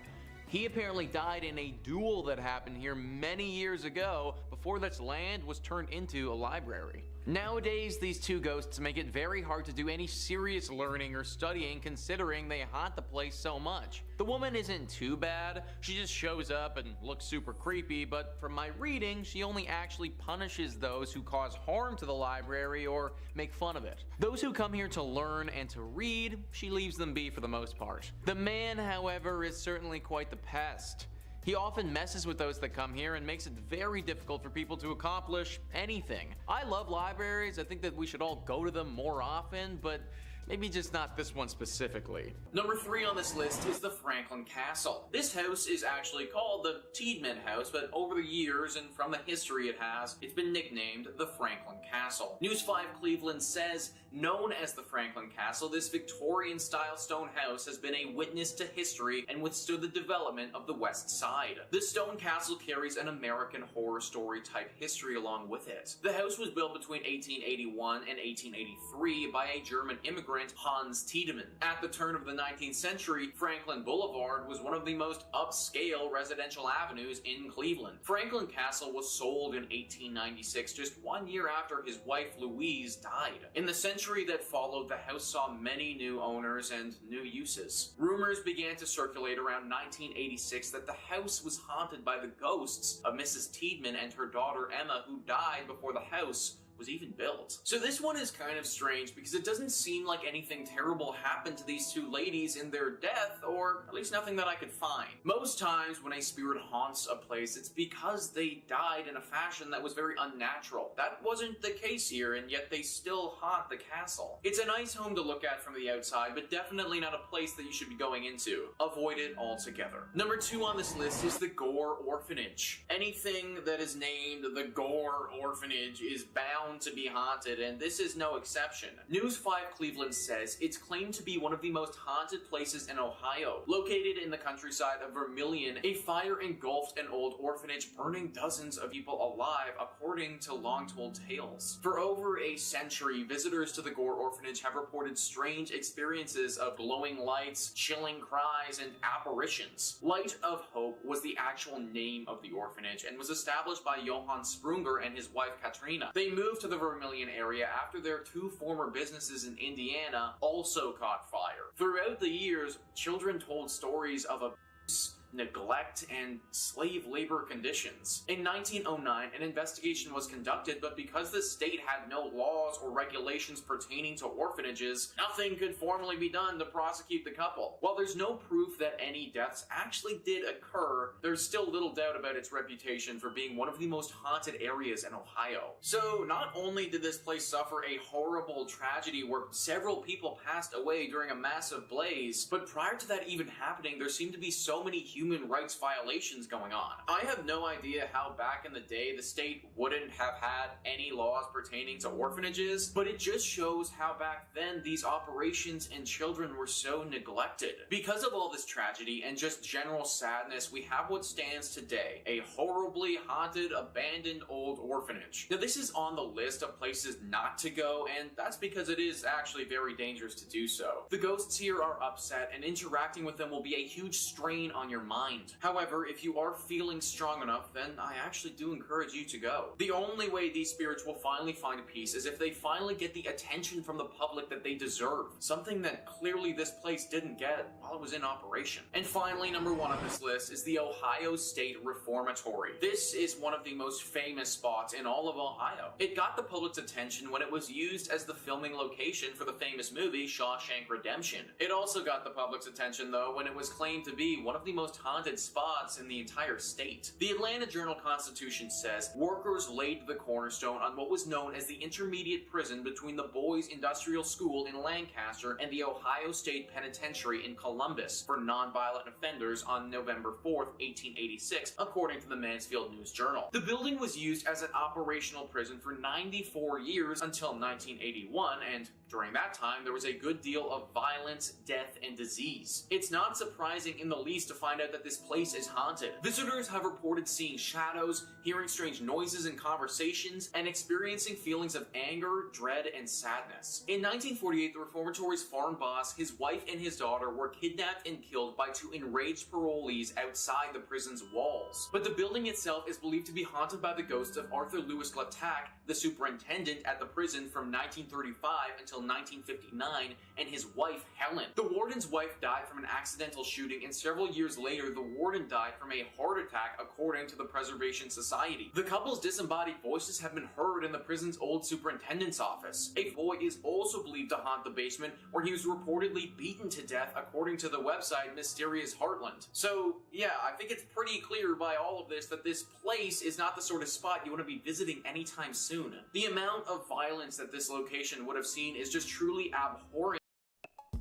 He apparently died in a duel that happened here many years ago before this land was turned into a library. Nowadays, these two ghosts make it very hard to do any serious learning or studying considering they haunt the place so much. The woman isn't too bad, she just shows up and looks super creepy, but from my reading, she only actually punishes those who cause harm to the library or make fun of it. Those who come here to learn and to read, she leaves them be for the most part. The man, however, is certainly quite the pest. He often messes with those that come here and makes it very difficult for people to accomplish anything. I love libraries, I think that we should all go to them more often, but maybe just not this one specifically. Number 3 on this list is the Franklin Castle. This house is actually called the Tiedemann House, but over the years and from the history it has, it's been nicknamed the Franklin Castle. News 5 Cleveland says, known as the Franklin Castle, this Victorian-style stone house has been a witness to history and withstood the development of the West Side. This stone castle carries an American Horror Story type history along with it. The house was built between 1881 and 1883 by a German immigrant, Hans Tiedemann. At the turn of the 19th century, Franklin Boulevard was one of the most upscale residential avenues in Cleveland. Franklin Castle was sold in 1896, just 1 year after his wife Louise died. In the century that followed, the house saw many new owners and new uses. Rumors began to circulate around 1986 that the house was haunted by the ghosts of Mrs. Tiedemann and her daughter Emma, who died before the house was even built. So this one is kind of strange because it doesn't seem like anything terrible happened to these two ladies in their death, or at least nothing that I could find. Most times when a spirit haunts a place, it's because they died in a fashion that was very unnatural. That wasn't the case here, and yet they still haunt the castle. It's a nice home to look at from the outside, but definitely not a place that you should be going into. Avoid it altogether. Number 2 on this list is the Gore Orphanage. Anything that is named the Gore Orphanage is bound to be haunted, and this is no exception. News 5 Cleveland says it's claimed to be one of the most haunted places in Ohio. Located in the countryside of Vermilion, a fire engulfed an old orphanage, burning dozens of people alive, according to long-told tales. For over a century, visitors to the Gore Orphanage have reported strange experiences of glowing lights, chilling cries, and apparitions. Light of Hope was the actual name of the orphanage and was established by Johann Sprunger and his wife Katrina. They moved to the Vermilion area after their 2 former businesses in Indiana also caught fire. Throughout the years, children told stories of abuse, neglect, and slave labor conditions. In 1909, an investigation was conducted, but because the state had no laws or regulations pertaining to orphanages, nothing could formally be done to prosecute the couple. While there's no proof that any deaths actually did occur, there's still little doubt about its reputation for being one of the most haunted areas in Ohio. So not only did this place suffer a horrible tragedy where several people passed away during a massive blaze, but prior to that even happening, there seemed to be so many human human rights violations going on. I have no idea how back in the day the state wouldn't have had any laws pertaining to orphanages, but it just shows how back then these operations and children were so neglected. Because of all this tragedy and just general sadness, we have what stands today, a horribly haunted, abandoned old orphanage. Now this is on the list of places not to go, and that's because it is actually very dangerous to do so. The ghosts here are upset, and interacting with them will be a huge strain on your mind. However, if you are feeling strong enough, then I actually do encourage you to go. The only way these spirits will finally find peace is if they finally get the attention from the public that they deserve, something that clearly this place didn't get while it was in operation. And finally, number 1 on this list is the Ohio State Reformatory. This is one of the most famous spots in all of Ohio. It got the public's attention when it was used as the filming location for the famous movie Shawshank Redemption. It also got the public's attention though when it was claimed to be one of the most haunted spots in the entire state. The Atlanta Journal-Constitution says workers laid the cornerstone on what was known as the intermediate prison between the Boys Industrial School in Lancaster and the Ohio State Penitentiary in Columbus for nonviolent offenders on November 4th, 1886, according to the Mansfield News Journal. The building was used as an operational prison for 94 years until 1981, and during that time, there was a good deal of violence, death, and disease. It's not surprising in the least to find out that this place is haunted. Visitors have reported seeing shadows, hearing strange noises and conversations, and experiencing feelings of anger, dread, and sadness. In 1948, the reformatory's farm boss, his wife, and his daughter were kidnapped and killed by 2 enraged parolees outside the prison's walls. But the building itself is believed to be haunted by the ghosts of Arthur Lewis Glattack, the superintendent at the prison from 1935 until 1959, and his wife, Helen. The warden's wife died from an accidental shooting, and several years later, the warden died from a heart attack, according to the Preservation Society. The couple's disembodied voices have been heard in the prison's old superintendent's office. A boy is also believed to haunt the basement, where he was reportedly beaten to death, according to the website Mysterious Heartland. So, yeah, I think it's pretty clear by all of this that this place is not the sort of spot you want to be visiting anytime soon. The amount of violence that this location would have seen is just truly abhorrent.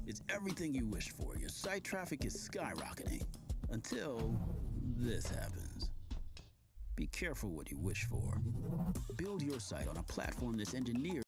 It's everything you wished for. Your site traffic is skyrocketing. Until this happens. Be careful what you wish for. Build your site on a platform that's engineered.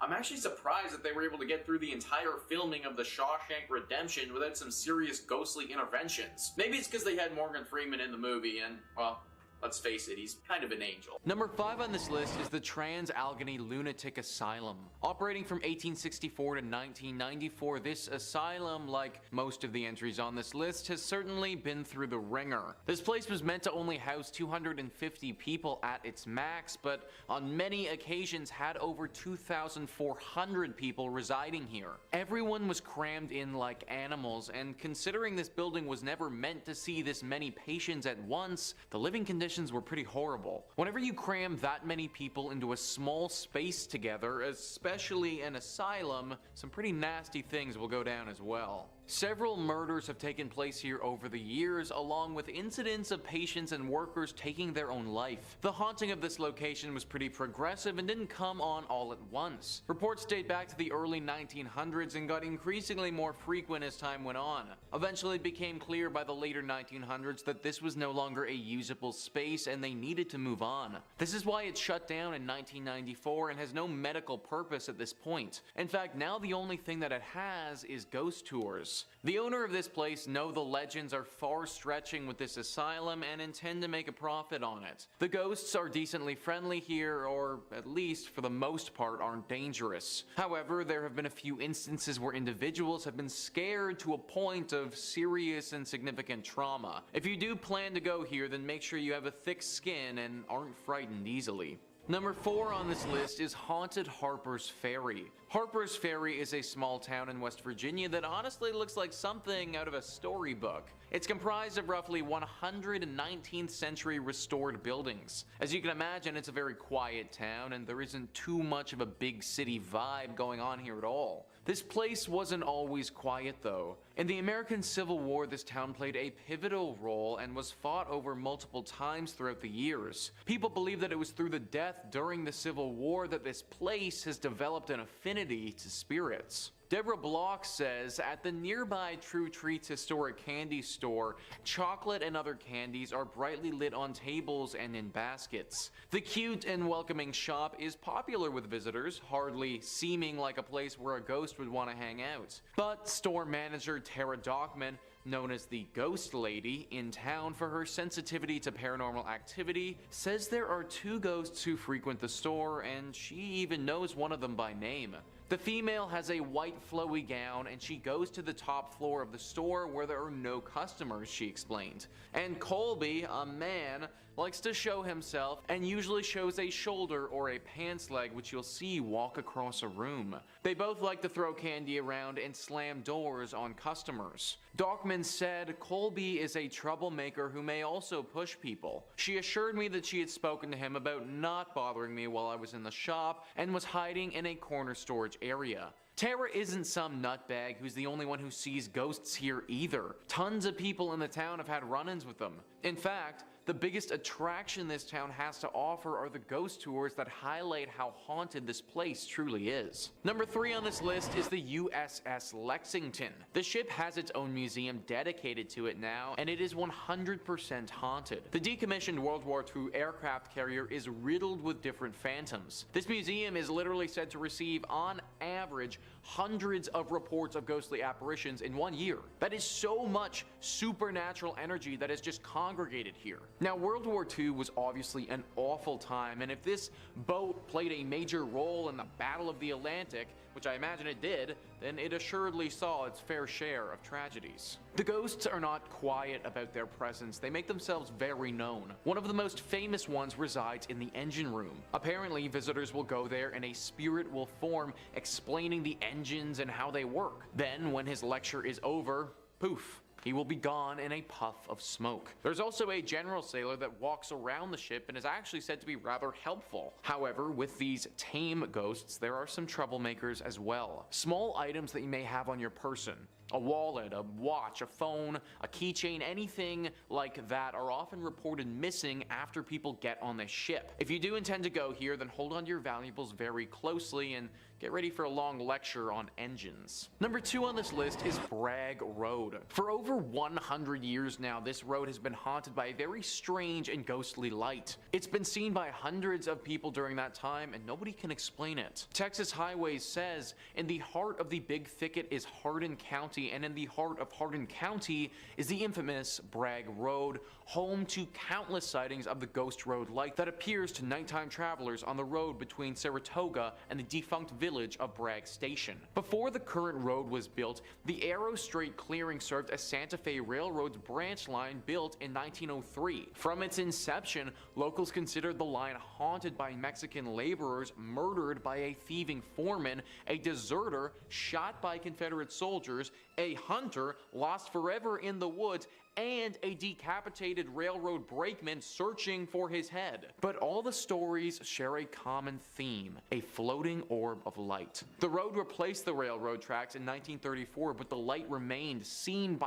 I'm actually surprised that they were able to get through the entire filming of the Shawshank Redemption without some serious ghostly interventions. Maybe it's because they had Morgan Freeman in the movie and, well, let's face it, he's kind of an angel. Number 5 on this list is the Trans-Allegheny Lunatic Asylum. Operating from 1864 to 1994, this asylum, like most of the entries on this list, has certainly been through the ringer. This place was meant to only house 250 people at its max, but on many occasions had over 2,400 people residing here. Everyone was crammed in like animals, and considering this building was never meant to see this many patients at once, the living conditions were pretty horrible. Whenever you cram that many people into a small space together, especially an asylum, some pretty nasty things will go down as well. Several murders have taken place here over the years, along with incidents of patients and workers taking their own life. The haunting of this location was pretty progressive and didn't come on all at once. Reports date back to the early 1900s and got increasingly more frequent as time went on. Eventually it became clear by the later 1900s that this was no longer a usable space and they needed to move on. This is why it shut down in 1994 and has no medical purpose at this point. In fact, now the only thing that it has is ghost tours. The owner of this place know the legends are far stretching with this asylum and intend to make a profit on it. The ghosts are decently friendly here, or at least for the most part aren't dangerous. However, there have been a few instances where individuals have been scared to a point of serious and significant trauma. If you do plan to go here, then make sure you have a thick skin and aren't frightened easily. Number 4 on this list is Haunted Harper's Ferry. Harper's Ferry is a small town in West Virginia that honestly looks like something out of a storybook. It's comprised of roughly 119th century restored buildings. As you can imagine, it's a very quiet town and there isn't too much of a big city vibe going on here at all. This place wasn't always quiet though. In the American Civil War, this town played a pivotal role and was fought over multiple times throughout the years. People believe that it was through the death during the Civil War that this place has developed an affinity to spirits. Deborah Block says, at the nearby True Treats historic candy store, chocolate and other candies are brightly lit on tables and in baskets. The cute and welcoming shop is popular with visitors, hardly seeming like a place where a ghost would want to hang out. But store manager Tara Dockman, known as the Ghost Lady, in town for her sensitivity to paranormal activity, says there are 2 ghosts who frequent the store, and she even knows one of them by name. The female has a white flowy gown and she goes to the top floor of the store where there are no customers, she explained. And Colby, a man, likes to show himself and usually shows a shoulder or a pants leg, which you'll see walk across a room. They both like to throw candy around and slam doors on customers. Dockman said Colby is a troublemaker who may also push people. She assured me that she had spoken to him about not bothering me while I was in the shop and was hiding in a corner storage area. Tara isn't some nutbag who's the only one who sees ghosts here either. Tons of people in the town have had run-ins with them. In fact, the biggest attraction this town has to offer are the ghost tours that highlight how haunted this place truly is. Number 3 on this list is the USS Lexington. The ship has its own museum dedicated to it now, and it is 100% haunted. The decommissioned World War II aircraft carrier is riddled with different phantoms. This museum is literally said to receive, on average, hundreds of reports of ghostly apparitions in 1 year. That is so much supernatural energy that is just congregated here. Now, World War II was obviously an awful time, and if this boat played a major role in the Battle of the Atlantic, which I imagine it did, then it assuredly saw its fair share of tragedies. The ghosts are not quiet about their presence, they make themselves very known. One of the most famous ones resides in the engine room. Apparently, visitors will go there and a spirit will form explaining the engines and how they work. Then, when his lecture is over, poof, he will be gone in a puff of smoke. There's also a general sailor that walks around the ship and is actually said to be rather helpful. However, with these tame ghosts, there are some troublemakers as well. Small items that you may have on your person, a wallet, a watch, a phone, a keychain, anything like that are often reported missing after people get on the ship. If you do intend to go here, then hold on to your valuables very closely and get ready for a long lecture on engines. Number 2 on this list is Bragg Road. For over 100 years now, this road has been haunted by a very strange and ghostly light. It's been seen by hundreds of people during that time, and nobody can explain it. Texas Highways says, in the heart of the Big Thicket is Hardin County, and in the heart of Hardin County is the infamous Bragg Road, home to countless sightings of the Ghost Road light that appears to nighttime travelers on the road between Saratoga and the defunct village of Bragg Station. Before the current road was built, the Arrow Strait clearing served as Santa Fe Railroad's branch line built in 1903. From its inception, locals considered the line haunted by Mexican laborers murdered by a thieving foreman, a deserter shot by Confederate soldiers, a hunter lost forever in the woods, and a decapitated railroad brakeman searching for his head. But all the stories share a common theme, a floating orb of light. The road replaced the railroad tracks in 1934, but the light remained, seen by